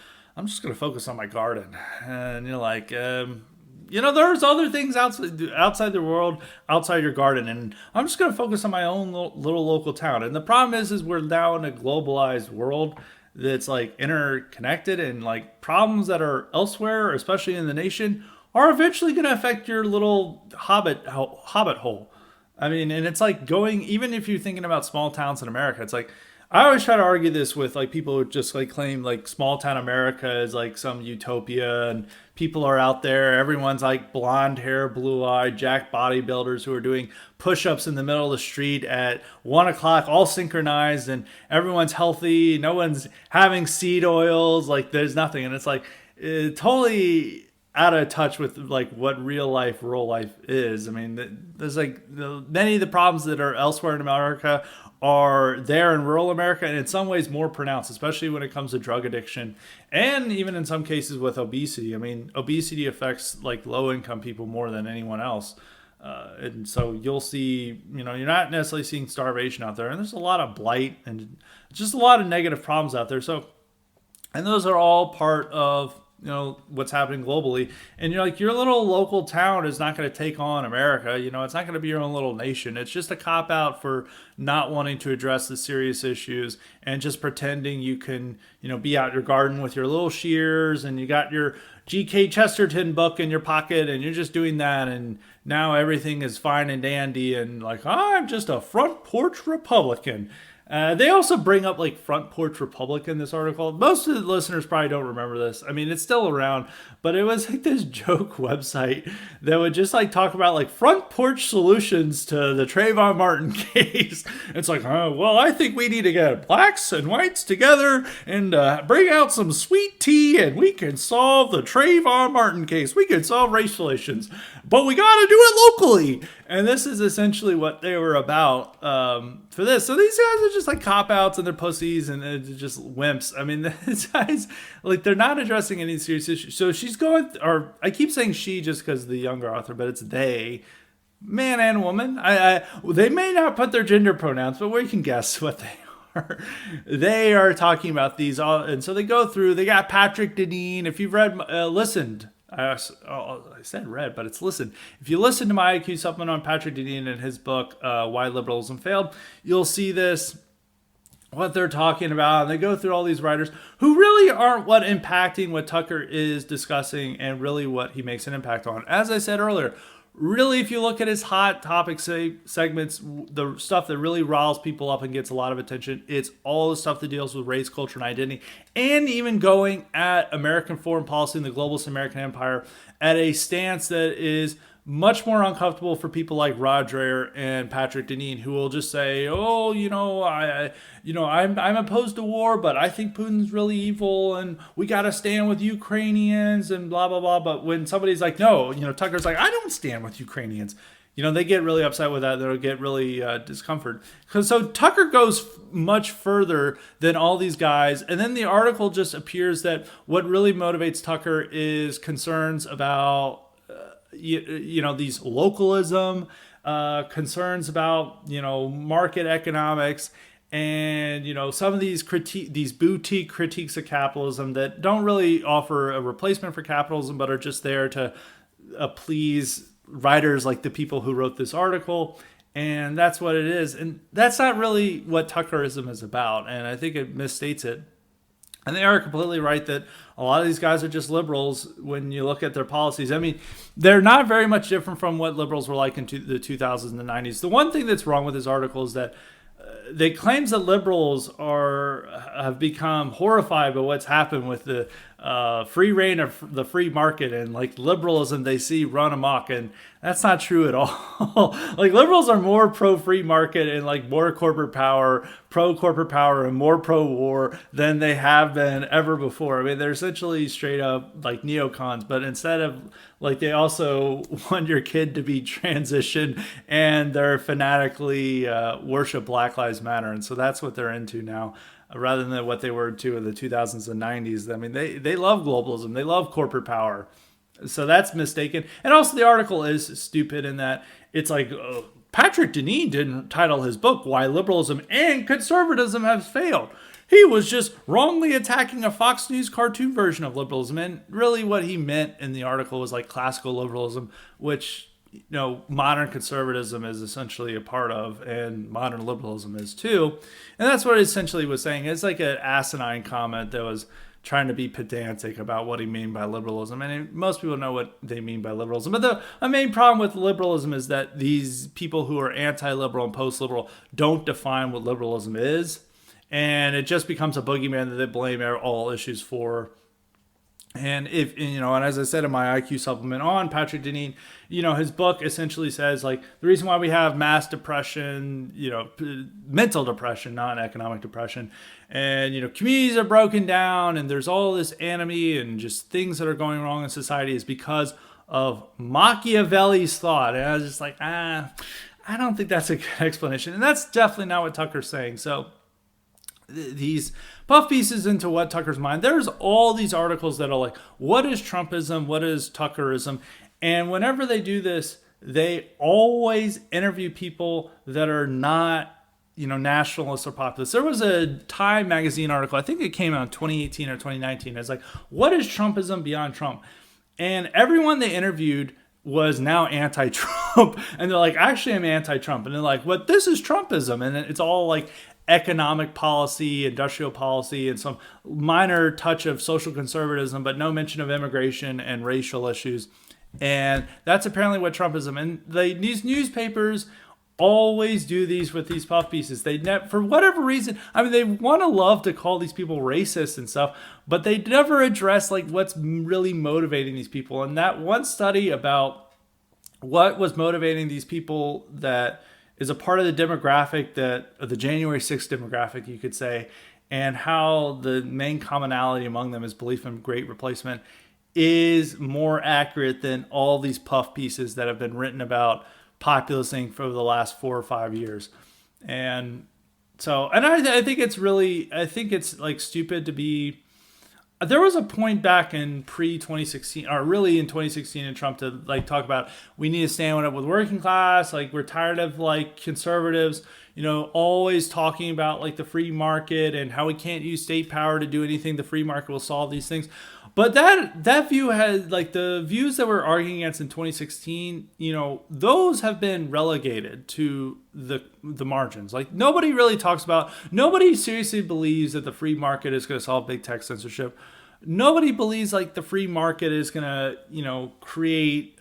A: focus on my garden. And you're like, there's other things outside the world, outside your garden, and I'm just gonna focus on my own little local town. And the problem is we're now in a globalized world that's like interconnected, and like problems that are elsewhere, especially in the nation, are eventually going to affect your little hobbit hole. I mean, and it's like even if you're thinking about small towns in America, it's like, I always try to argue this with like people who just like claim like small town America is like some utopia, and people are out there, everyone's like blonde hair, blue eyed, jacked bodybuilders who are doing push-ups in the middle of the street at 1:00, all synchronized, and everyone's healthy, no one's having seed oils, like there's nothing. And it's like totally out of touch with like what rural life is. I mean, there's like many of the problems that are elsewhere in America are there in rural America, and in some ways more pronounced, especially when it comes to drug addiction, and even in some cases with obesity. I mean, obesity affects like low-income people more than anyone else. And so you'll see, you're not necessarily seeing starvation out there, and there's a lot of blight and just a lot of negative problems out there. So, and those are all part of, what's happening globally. And you're like, your little local town is not going to take on America. It's not going to be your own little nation. It's just a cop out for not wanting to address the serious issues and just pretending you can, be out your garden with your little shears and you got your G.K. Chesterton book in your pocket and you're just doing that. And now everything is fine and dandy and like, I'm just a front porch Republican. They also bring up like Front Porch Republic in this article. Most of the listeners probably don't remember this. I mean, it's still around, but it was like this joke website that would just like talk about like front porch solutions to the Trayvon Martin case. It's like, well, I think we need to get blacks and whites together and bring out some sweet tea and we can solve the Trayvon Martin case. We can solve race relations, but we got to do it locally. And this is essentially what they were about for this. So these guys are just like cop-outs and they're pussies and they're just wimps. I mean, these guys, like, they're not addressing any serious issues. So she's going, or I keep saying she just because the younger author, but it's they, man and woman. They may not put their gender pronouns, but we can guess what they are. They are talking about these all. And so they go through, they got Patrick Deneen. If you've listened, I said read, but it's listened. If you listen to my IQ supplement on Patrick Deneen and his book, Why Liberalism Failed, you'll see this, what they're talking about. And they go through all these writers who really aren't what impacting what Tucker is discussing and really what he makes an impact on. As I said earlier, really, if you look at his hot topic segments, the stuff that really riles people up and gets a lot of attention, it's all the stuff that deals with race, culture, and identity, and even going at American foreign policy and the globalist American empire at a stance that is much more uncomfortable for people like Roger and Patrick Deneen, who will just say, "Oh, I'm opposed to war, but I think Putin's really evil, and we got to stand with Ukrainians and blah blah blah." But when somebody's like, "No," Tucker's like, "I don't stand with Ukrainians." They get really upset with that. They'll get really discomfort. So Tucker goes much further than all these guys. And then the article just appears that what really motivates Tucker is concerns about these localism, concerns about, market economics, and, some of these boutique critiques of capitalism that don't really offer a replacement for capitalism, but are just there to please writers like the people who wrote this article. And that's what it is. And that's not really what Tuckerism is about. And I think it misstates it. And they are completely right that a lot of these guys are just liberals when you look at their policies. I mean, they're not very much different from what liberals were like in the 2000s and the 90s. The one thing that's wrong with this article is that they claims that liberals have become horrified by what's happened with the free reign of the free market and like liberalism they see run amok, and that's not true at all. Like, liberals are more pro free market and like more pro corporate power and more pro war than they have been ever before. I mean, they're essentially straight up like neocons, but instead of like, they also want your kid to be transitioned, and they're fanatically worship Black Lives Matter, and so that's what they're into now, rather than what they were into in the 2000s and 90s. I mean, they love globalism. They love corporate power. So that's mistaken. And also the article is stupid in that it's like, Patrick Deneen didn't title his book Why Liberalism and Conservatism Have Failed. He was just wrongly attacking a Fox News cartoon version of liberalism. And really what he meant in the article was like classical liberalism, which, modern conservatism is essentially a part of, and modern liberalism is too. And that's what it essentially was saying. It's like an asinine comment that was trying to be pedantic about what he mean by liberalism. And most people know what they mean by liberalism. But the main problem with liberalism is that these people who are anti-liberal and post-liberal don't define what liberalism is. And it just becomes a boogeyman that they blame all issues for. And and as I said in my IQ supplement on Patrick Deneen, his book essentially says like the reason why we have mass depression, mental depression, not economic depression, and communities are broken down and there's all this enemy and just things that are going wrong in society is because of Machiavelli's thought. And I was just like, I don't think that's a good explanation. And that's definitely not what Tucker's saying. So these puff pieces into what Tucker's mind. There's all these articles that are like, what is Trumpism? What is Tuckerism? And whenever they do this, they always interview people that are not nationalists or populists. There was a Time magazine article, I think it came out in 2018 or 2019. It's like, what is Trumpism beyond Trump? And everyone they interviewed was now anti-Trump. And they're like, actually, I'm anti-Trump. And they're like, what? This is Trumpism. And it's all like economic policy, industrial policy, and some minor touch of social conservatism, but no mention of immigration and racial issues. And that's apparently what Trumpism. And these newspapers always do these with these puff pieces. For whatever reason, I mean, they want to love to call these people racist and stuff, but they never address like what's really motivating these people. And that one study about what was motivating these people that is a part of the demographic the January 6th demographic, you could say, and how the main commonality among them is belief in great replacement, is more accurate than all these puff pieces that have been written about Populist Inc for the last 4 or 5 years. And so, and I think it's like stupid to be. There was a point back in pre-2016, or really in 2016 in Trump, to like talk about we need to stand up with working class. Like, we're tired of like conservatives, always talking about like the free market and how we can't use state power to do anything. The free market will solve these things. But that view has, like, the views that we're arguing against in 2016, those have been relegated to the margins. Like, nobody seriously believes that the free market is going to solve big tech censorship. Nobody believes like the free market is going to, create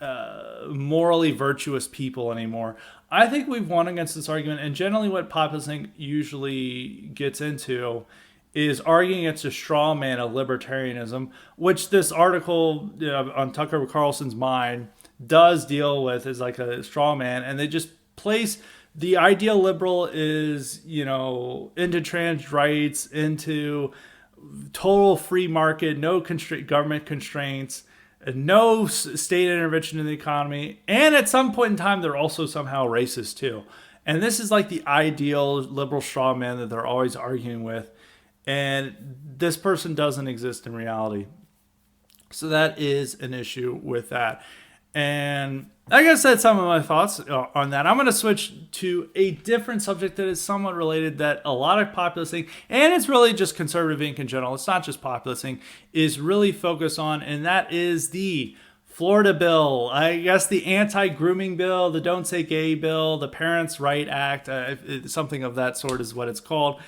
A: morally virtuous people anymore. I think we've won against this argument. And generally what Populist Inc usually gets into is arguing against a straw man of libertarianism, which this article on Tucker Carlson's Mind does deal with as like a straw man. And they just place the ideal liberal is, into trans rights, into total free market, no government constraints, no state intervention in the economy. And at some point in time, they're also somehow racist too. And this is like the ideal liberal straw man that they're always arguing with. And this person doesn't exist in reality. So that is an issue with that. And I guess that's some of my thoughts on that. I'm going to switch to a different subject that is somewhat related, that a lot of Populist Inc, and it's really just conservative Inc in general, it's not just Populist Inc, is really focused on, and that is the Florida bill. I guess the anti-grooming bill, the Don't Say Gay bill, the Parents' Right Act, something of that sort is what it's called,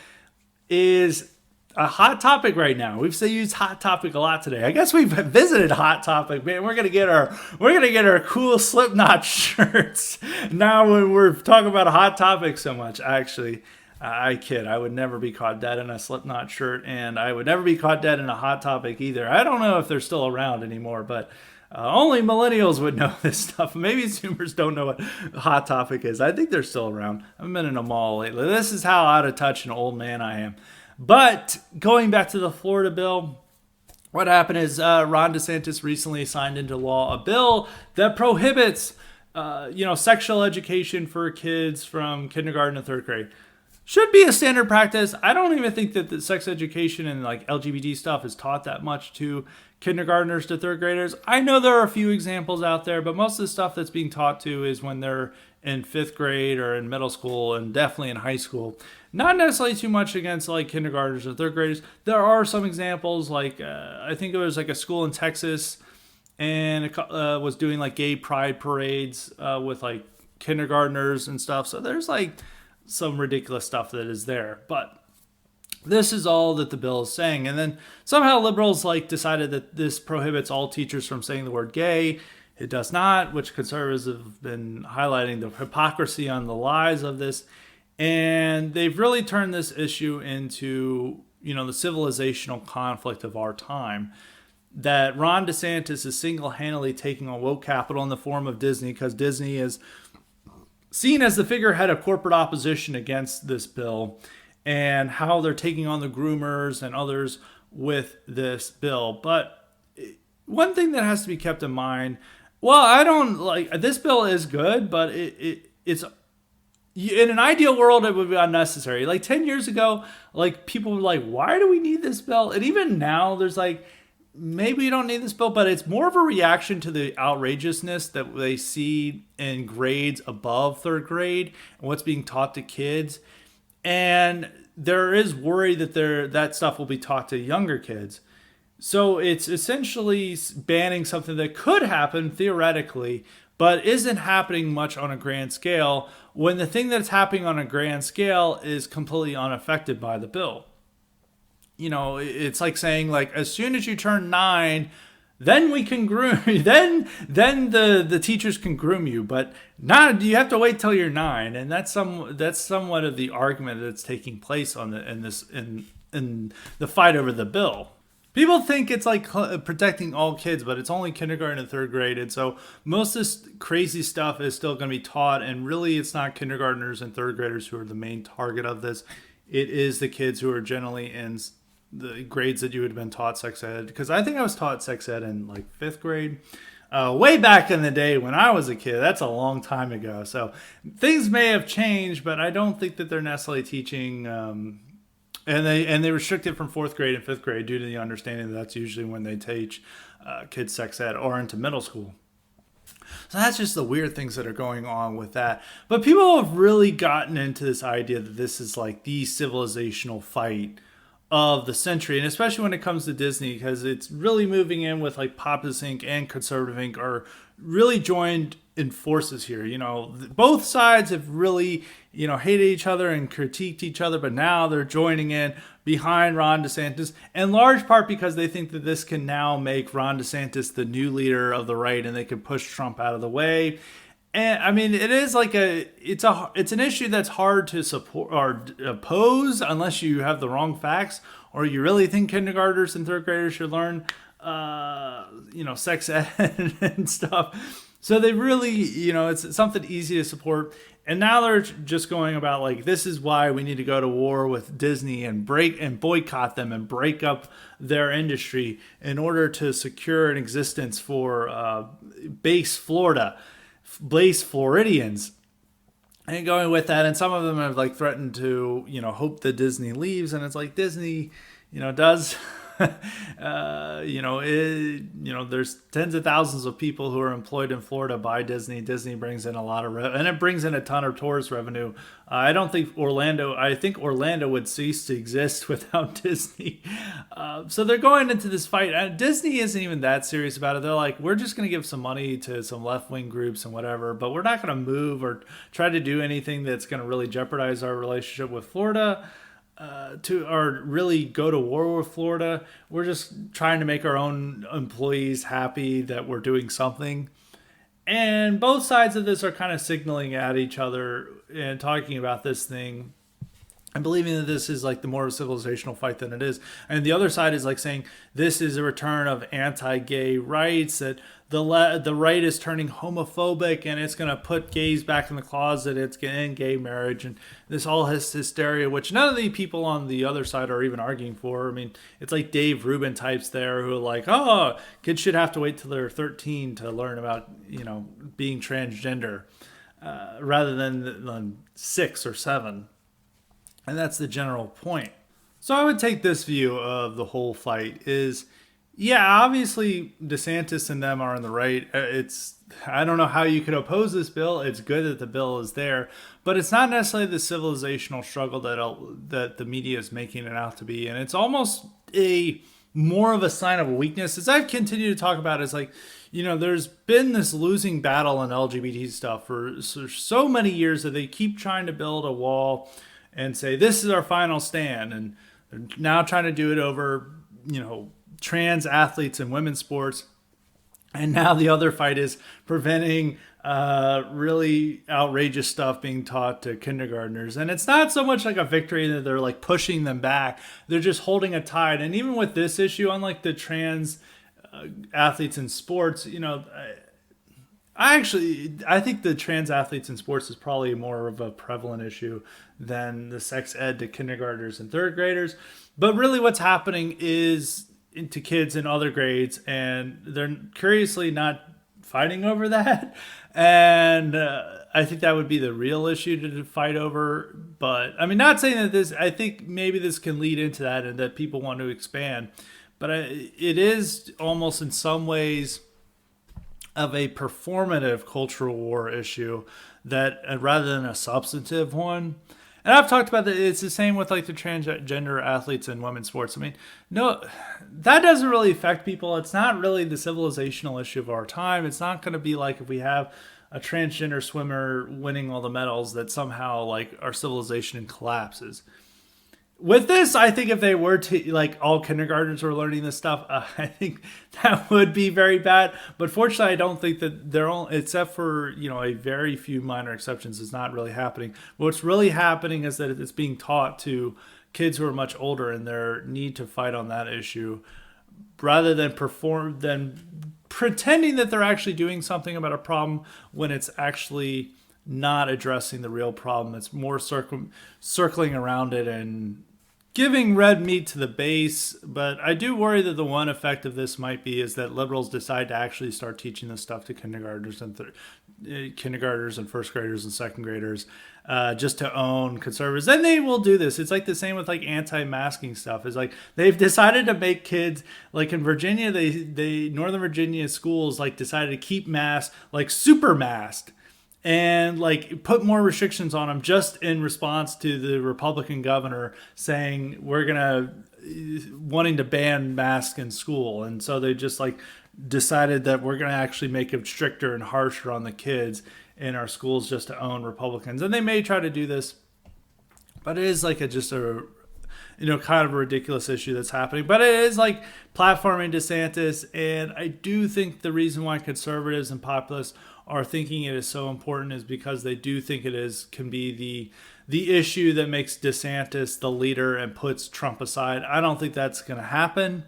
A: is a hot topic right now. We've used hot topic a lot today. I guess we've visited hot topic, man. We're gonna get our cool Slipknot shirts now when we're talking about a hot topic so much. Actually, I kid. I would never be caught dead in a Slipknot shirt, and I would never be caught dead in a hot topic either. I don't know if they're still around anymore, but only millennials would know this stuff. Maybe Zoomers don't know what hot topic is. I think they're still around. I haven't been in a mall lately. This is how out of touch an old man I am. But going back to the Florida bill, what happened is Ron Desantis recently signed into law a bill that prohibits, sexual education for kids from kindergarten to third grade. Should be a standard practice. I don't even think that the sex education and like LGBT stuff is taught that much to kindergartners to third graders. I know there are a few examples out there, but most of the stuff that's being taught to is when they're in fifth grade or in middle school, and definitely in high school. Not necessarily too much against like kindergartners or third graders. There are some examples, like I think it was like a school in Texas, and it was doing like gay pride parades with like kindergartners and stuff. So there's like some ridiculous stuff that is there. But this is all that the bill is saying. And then somehow liberals like decided that this prohibits all teachers from saying the word gay. It does not, which conservatives have been highlighting the hypocrisy on the lies of this. And they've really turned this issue into, the civilizational conflict of our time. That Ron DeSantis is single-handedly taking on woke capital in the form of Disney, because Disney is seen as the figurehead of corporate opposition against this bill, and how they're taking on the groomers and others with this bill. But one thing that has to be kept in mind, I don't like, this bill is good, but it's in an ideal world, it would be unnecessary. Like 10 years ago, like people were like, why do we need this bill? And even now there's like, maybe you don't need this bill, but it's more of a reaction to the outrageousness that they see in grades above third grade and what's being taught to kids. And there is worry that that stuff will be taught to younger kids. So it's essentially banning something that could happen theoretically, but isn't happening much on a grand scale, when the thing that's happening on a grand scale is completely unaffected by the bill. It's like saying, like, as soon as you turn 9, then we can groom you. Then the teachers can groom you, but not, you have to wait till you're 9. And that's somewhat of the argument that's taking place in the fight over the bill. People think it's like protecting all kids, but it's only kindergarten and third grade. And so most of this crazy stuff is still going to be taught. And really, it's not kindergartners and third graders who are the main target of this. It is the kids who are generally in the grades that you would have been taught sex ed. Because I think I was taught sex ed in like 5th grade. Way back in the day when I was a kid. That's a long time ago. So things may have changed, but I don't think that they're necessarily teaching... And they restrict it from 4th grade and 5th grade due to the understanding that that's usually when they teach kids sex ed, or into middle school. So that's just the weird things that are going on with that. But people have really gotten into this idea that this is like the civilizational fight of the century, and especially when it comes to Disney, because it's really moving in with like Populist Inc. and Conservative Inc. are really joined in forces here. Both sides have really, hated each other and critiqued each other, but now they're joining in behind Ron DeSantis, in large part because they think that this can now make Ron DeSantis the new leader of the right, and they can push Trump out of the way. And I mean, it is like it's an issue that's hard to support or oppose unless you have the wrong facts, or you really think kindergartners and third graders should learn, sex ed and stuff. So they really, it's something easy to support. And now they're just going about like, this is why we need to go to war with Disney and boycott them and break up their industry in order to secure an existence for base Floridians. And going with that, and some of them have like threatened to, hope that Disney leaves. And it's like, Disney, does... there's tens of thousands of people who are employed in Florida by Disney. Disney brings in a lot of and it brings in a ton of tourist revenue. I think Orlando would cease to exist without Disney. So they're going into this fight. Disney isn't even that serious about it. They're like, we're just going to give some money to some left-wing groups and whatever, but we're not going to move or try to do anything that's going to really jeopardize our relationship with Florida. Or really go to war with Florida. We're just trying to make our own employees happy that we're doing something. And both sides of this are kind of signaling at each other and talking about this thing and believing that this is like the more civilizational fight than it is. And the other side is like saying this is a return of anti-gay rights, that the right is turning homophobic and it's going to put gays back in the closet. It's going to end gay marriage, and this all has hysteria, which none of the people on the other side are even arguing for. I mean, it's like Dave Rubin types there who are like, oh, kids should have to wait till they're 13 to learn about, being transgender rather than 6 or 7. And that's the general point. So I would take this view of the whole fight is, yeah, obviously DeSantis and them are on the right. I don't know how you could oppose this bill. It's good that the bill is there, but it's not necessarily the civilizational struggle that the media is making it out to be. And it's almost more of a sign of a weakness. As I've continued to talk about, it's like, there's been this losing battle in LGBT stuff for so many years that they keep trying to build a wall and say, this is our final stand. And they're now trying to do it over, trans athletes in women's sports. And now the other fight is preventing really outrageous stuff being taught to kindergartners. And it's not so much like a victory that they're like pushing them back. They're just holding a tide. And even with this issue, unlike the trans athletes in sports, I think the trans athletes in sports is probably more of a prevalent issue than the sex ed to kindergartners and third graders. But really what's happening is to kids in other grades, and they're curiously not fighting over that. And I think that would be the real issue to fight over. But I mean, not saying that I think maybe this can lead into that and that people want to expand. But it is almost in some ways of a performative cultural war issue that rather than a substantive one. And I've talked about that. It's the same with like the transgender athletes in women's sports. I mean, no, that doesn't really affect people. It's not really the civilizational issue of our time. It's not going to be like if we have a transgender swimmer winning all the medals that somehow like our civilization collapses. With this, I think if they were to, like, all kindergartners were learning this stuff, I think that would be very bad. But fortunately, I don't think that they're all, except for, a very few minor exceptions, is not really happening. What's really happening is that it's being taught to kids who are much older and their need to fight on that issue, rather than pretending that they're actually doing something about a problem when it's actually not addressing the real problem. It's more circling around it and giving red meat to the base. But I do worry that the one effect of this might be is that liberals decide to actually start teaching this stuff to kindergartners and first graders and second graders, just to own conservatives. Then they will do this. It's like the same with like anti-masking stuff. It's like they've decided to make kids, like in Virginia, they Northern Virginia schools like decided to keep masks like super masked, and like put more restrictions on them just in response to the Republican governor saying wanting to ban masks in school. And so they just like decided that we're going to actually make it stricter and harsher on the kids in our schools just to own Republicans. And they may try to do this, but it is like kind of a ridiculous issue that's happening. But it is like platforming DeSantis, and I do think the reason why conservatives and populists are thinking it is so important is because they do think can be the issue that makes DeSantis the leader and puts Trump aside. I don't think that's going to happen,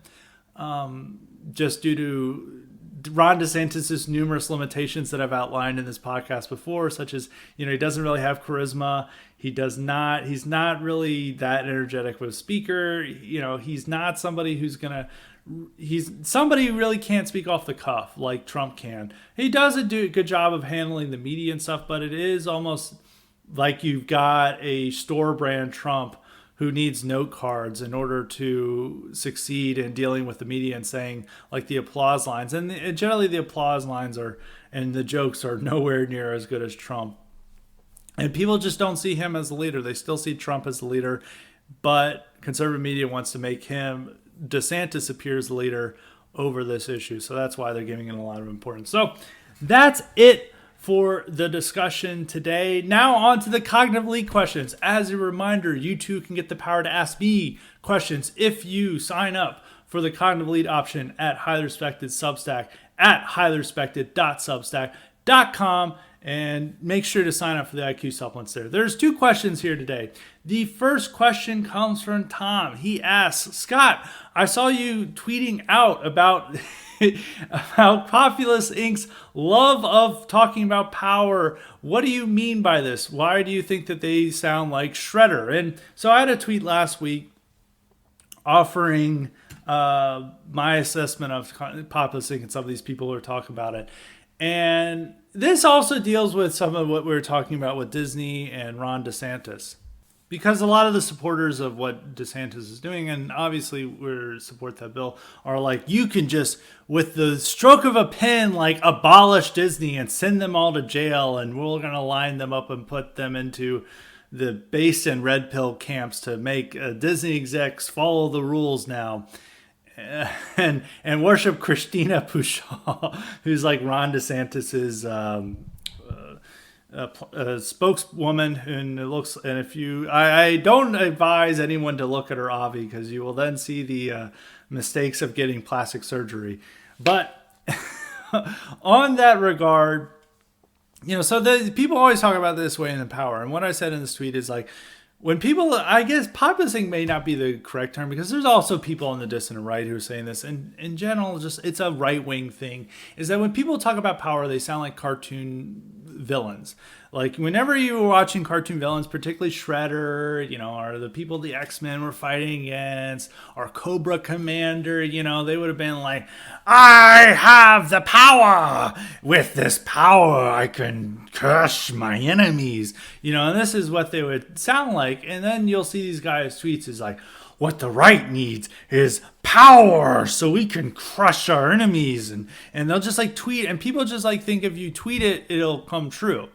A: just due to Ron DeSantis' numerous limitations that I've outlined in this podcast before, such as, he doesn't really have charisma. He's not really that energetic of a speaker. He's not somebody he's somebody who really can't speak off the cuff like Trump can. He does a good job of handling the media and stuff, but it is almost like you've got a store brand Trump who needs note cards in order to succeed in dealing with the media and saying like the applause lines. And generally the applause lines and the jokes are nowhere near as good as Trump. And people just don't see him as the leader. They still see Trump as the leader, but conservative media wants to make DeSantis appear as the leader over this issue. So that's why they're giving it a lot of importance. So that's it for the discussion today. Now on to the cognitive leak questions. As a reminder, you too can get the power to ask me questions if you sign up for the cognitive lead option at Highly Respected Substack at highlyrespected.substack.com. And make sure to sign up for the IQ supplements there. There's 2 questions here today. The first question comes from Tom. He asks, Scott, I saw you tweeting out about Populist Inc's love of talking about power. What do you mean by this? Why do you think that they sound like Shredder? And so I had a tweet last week offering my assessment of Populist Inc and some of these people who are talking about it. And this also deals with some of what we were talking about with Disney and Ron DeSantis. Because a lot of the supporters of what DeSantis is doing, and obviously we support that bill, are like, you can just, with the stroke of a pen, like abolish Disney and send them all to jail, and we're going to line them up and put them into the base and red pill camps to make Disney execs follow the rules now. And worship Christina Pushaw, who's like Ron DeSantis's spokeswoman, and it looks. And if I don't advise anyone to look at her Avi, because you will then see the mistakes of getting plastic surgery. But on that regard, so the people always talk about this way in the power, and what I said in this tweet is like, when people, I guess populist may not be the correct term, because there's also people on the dissident right who are saying this, and in general, just it's a right-wing thing, is that when people talk about power, they sound like cartoon villains. Like whenever you were watching cartoon villains, particularly Shredder, or the people the X-Men were fighting against, or Cobra Commander, they would have been like, I have the power. With this power, I can crush my enemies. And this is what they would sound like. And then you'll see these guys' tweets is like, what the right needs is power so we can crush our enemies. And they'll just like tweet, and people just like think if you tweet it, it'll come true.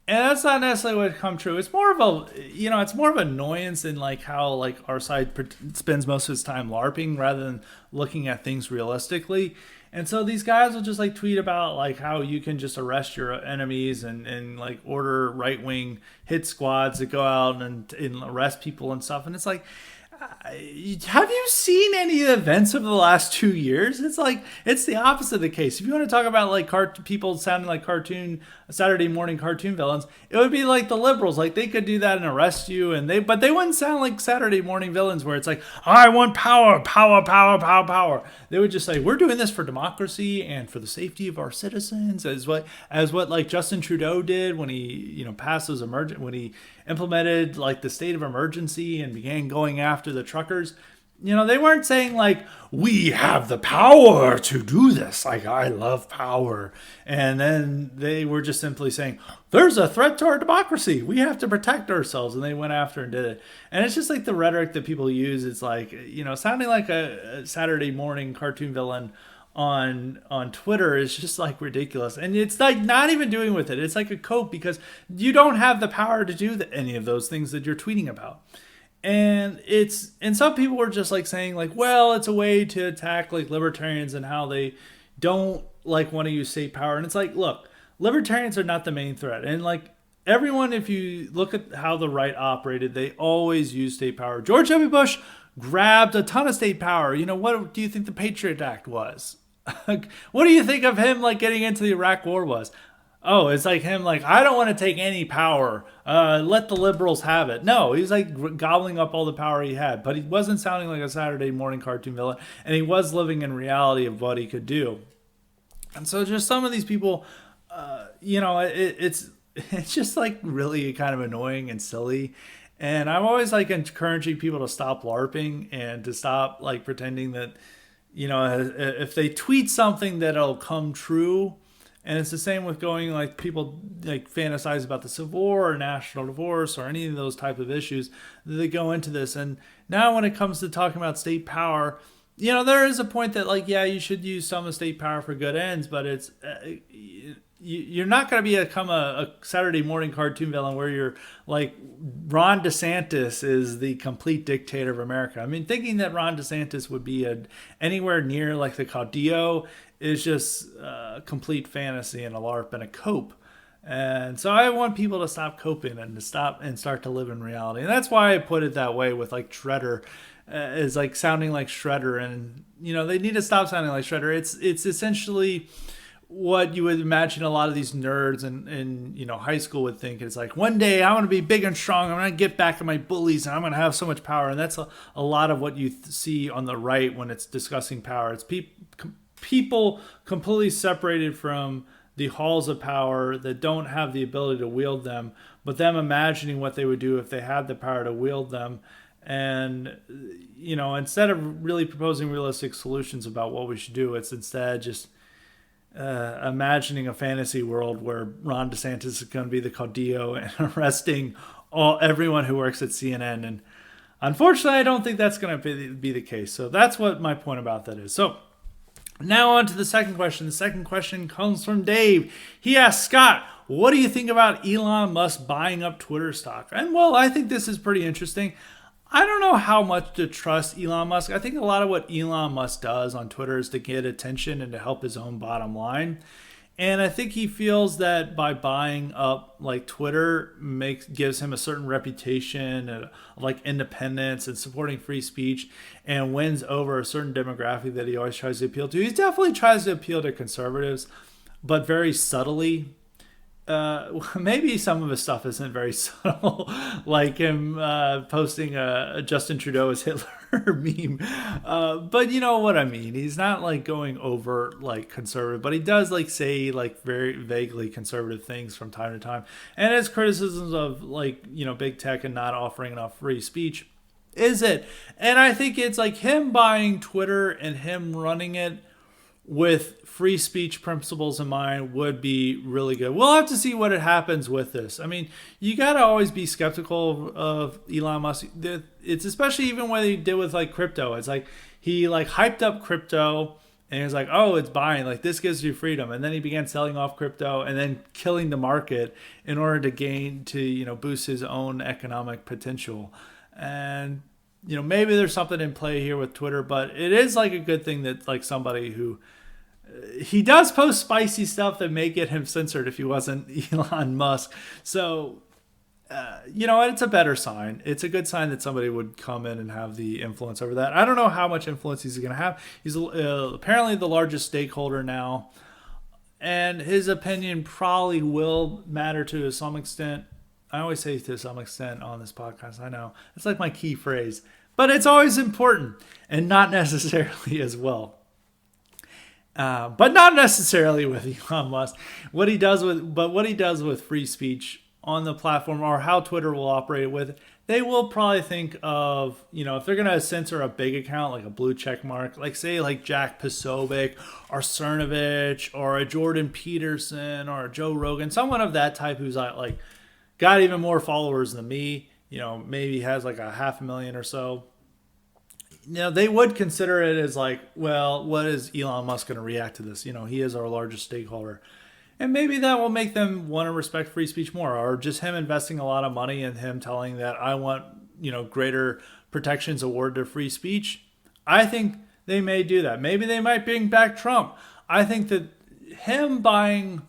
A: And that's not necessarily what come true. It's more of it's more of annoyance in like how like our side spends most of its time LARPing rather than looking at things realistically. And so these guys will just like tweet about like how you can just arrest your enemies and like order right wing hit squads that go out and arrest people and stuff. And it's like, have you seen any events of the last 2 years? It's like it's the opposite of the case. If you want to talk about like people sounding like Saturday morning cartoon villains, it would be like the liberals. Like they could do that and arrest you, but they wouldn't sound like Saturday morning villains where it's like I want power, power, power, power, power. They would just say we're doing this for democracy and for the safety of our citizens, as what like Justin Trudeau did when he passed those when he implemented like the state of emergency and began going after the truckers. They weren't saying like we have the power to do this, like I love power, and then they were just simply saying there's a threat to our democracy, we have to protect ourselves, and they went after and did it. And it's just like the rhetoric that people use. It's like sounding like a Saturday morning cartoon villain on Twitter is just like ridiculous. And it's like not even doing with it. It's like a cope because you don't have the power to do any of those things that you're tweeting about. And some people were just like saying like, well, it's a way to attack like libertarians and how they don't like want to use state power. And it's like, look, libertarians are not the main threat. And like everyone, if you look at how the right operated, they always use state power. George W. Bush grabbed a ton of state power. What do you think the Patriot Act was? What do you think of him like getting into the Iraq War was? Oh, it's like him like, I don't want to take any power. Let the liberals have it. No, he's like gobbling up all the power he had. But he wasn't sounding like a Saturday morning cartoon villain. And he was living in reality of what he could do. And so just some of these people, it's just like really kind of annoying and silly. And I'm always like encouraging people to stop LARPing and to stop like pretending that, if they tweet something that'll come true. And it's the same with going like people like fantasize about the Civil War or national divorce or any of those type of issues that they go into this. And now when it comes to talking about state power, there is a point that like, yeah, you should use some of state power for good ends, but it's you're not going to become a Saturday morning cartoon villain where you're like Ron Desantis is the complete dictator of America. I mean, thinking that Ron DeSantis would be anywhere near like the Caudillo is just a complete fantasy and a LARP and a cope. And so I want people to stop coping and to stop and start to live in reality. And that's why I put it that way with like Shredder is like sounding like Shredder. And, they need to stop sounding like Shredder. It's essentially what you would imagine a lot of these nerds in high school would think. It's like, one day I want to be big and strong. I'm going to get back at my bullies and I'm going to have so much power. And that's a lot of what you see on the right when it's discussing power. It's people completely separated from the halls of power that don't have the ability to wield them, but them imagining what they would do if they had the power to wield them. And, instead of really proposing realistic solutions about what we should do, it's instead just imagining a fantasy world where Ron DeSantis is going to be the Caudillo and arresting everyone who works at CNN. And unfortunately, I don't think that's going to be the case. So that's what my point about that is. So now on to the second question. The second question comes from Dave. He asks, Scott, what do you think about Elon Musk buying up Twitter stock? And well, I think this is pretty interesting. I don't know how much to trust Elon Musk. I think a lot of what Elon Musk does on Twitter is to get attention and to help his own bottom line. And I think he feels that by buying up like Twitter gives him a certain reputation of like independence and supporting free speech and wins over a certain demographic that he always tries to appeal to. He definitely tries to appeal to conservatives, but very subtly. Maybe some of his stuff isn't very subtle, like him posting a Justin Trudeau as Hitler meme. But you know what I mean. He's not like going over like conservative, but he does like say like very vaguely conservative things from time to time. And his criticisms of like, big tech and not offering enough free speech is it. And I think it's like him buying Twitter and him running it with free speech principles in mind would be really good. We'll have to see what happens with this. I mean, you got to always be skeptical of Elon Musk. It's especially even what he did with like crypto. It's like he like hyped up crypto And he was like, oh, it's buying. Like, this gives you freedom. And then he began selling off crypto and then killing the market in order to boost his own economic potential. And, maybe there's something in play here with Twitter, but it is like a good thing that like somebody who, he does post spicy stuff that may get him censored if he wasn't Elon Musk. So, it's a better sign. It's a good sign that somebody would come in and have the influence over that. I don't know how much influence he's going to have. He's apparently the largest stakeholder now, and his opinion probably will matter to some extent. I always say to some extent on this podcast. I know it's like my key phrase, but it's always important and not necessarily as well. But not necessarily with Elon Musk. What he does with free speech on the platform, or how Twitter will operate with it, they will probably think of, if they're going to censor a big account, like a blue check mark, like say like Jack Posobiec or Cernovich or a Jordan Peterson or a Joe Rogan, someone of that type who's like got even more followers than me, maybe has like 500,000 or so. They would consider it as like, well, what is Elon Musk going to react to this? He is our largest stakeholder. And maybe that will make them want to respect free speech more, or just him investing a lot of money and him telling that I want, greater protections awarded to free speech. I think they may do that. Maybe they might bring back Trump. I think that him buying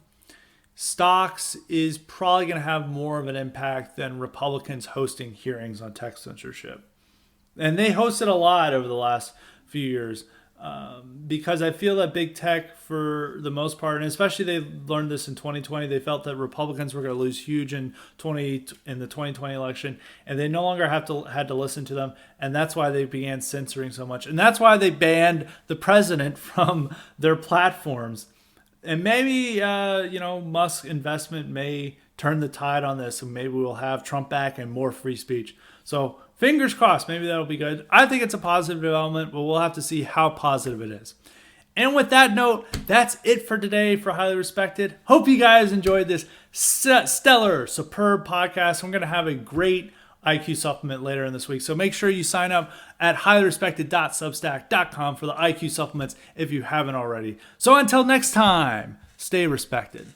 A: stocks is probably going to have more of an impact than Republicans hosting hearings on tech censorship. And they hosted a lot over the last few years because I feel that big tech, for the most part, and especially they learned this in 2020, they felt that Republicans were going to lose huge in the 2020 election, and they no longer had to listen to them, and that's why they began censoring so much, and that's why they banned the president from their platforms. And maybe Musk's investment may turn the tide on this, and maybe we'll have Trump back and more free speech. So fingers crossed, maybe that'll be good. I think it's a positive development, but we'll have to see how positive it is. And with that note, that's it for today for Highly Respected. Hope you guys enjoyed this stellar, superb podcast. I'm going to have a great IQ supplement later in this week. So make sure you sign up at highlyrespected.substack.com for the IQ supplements if you haven't already. So until next time, stay respected.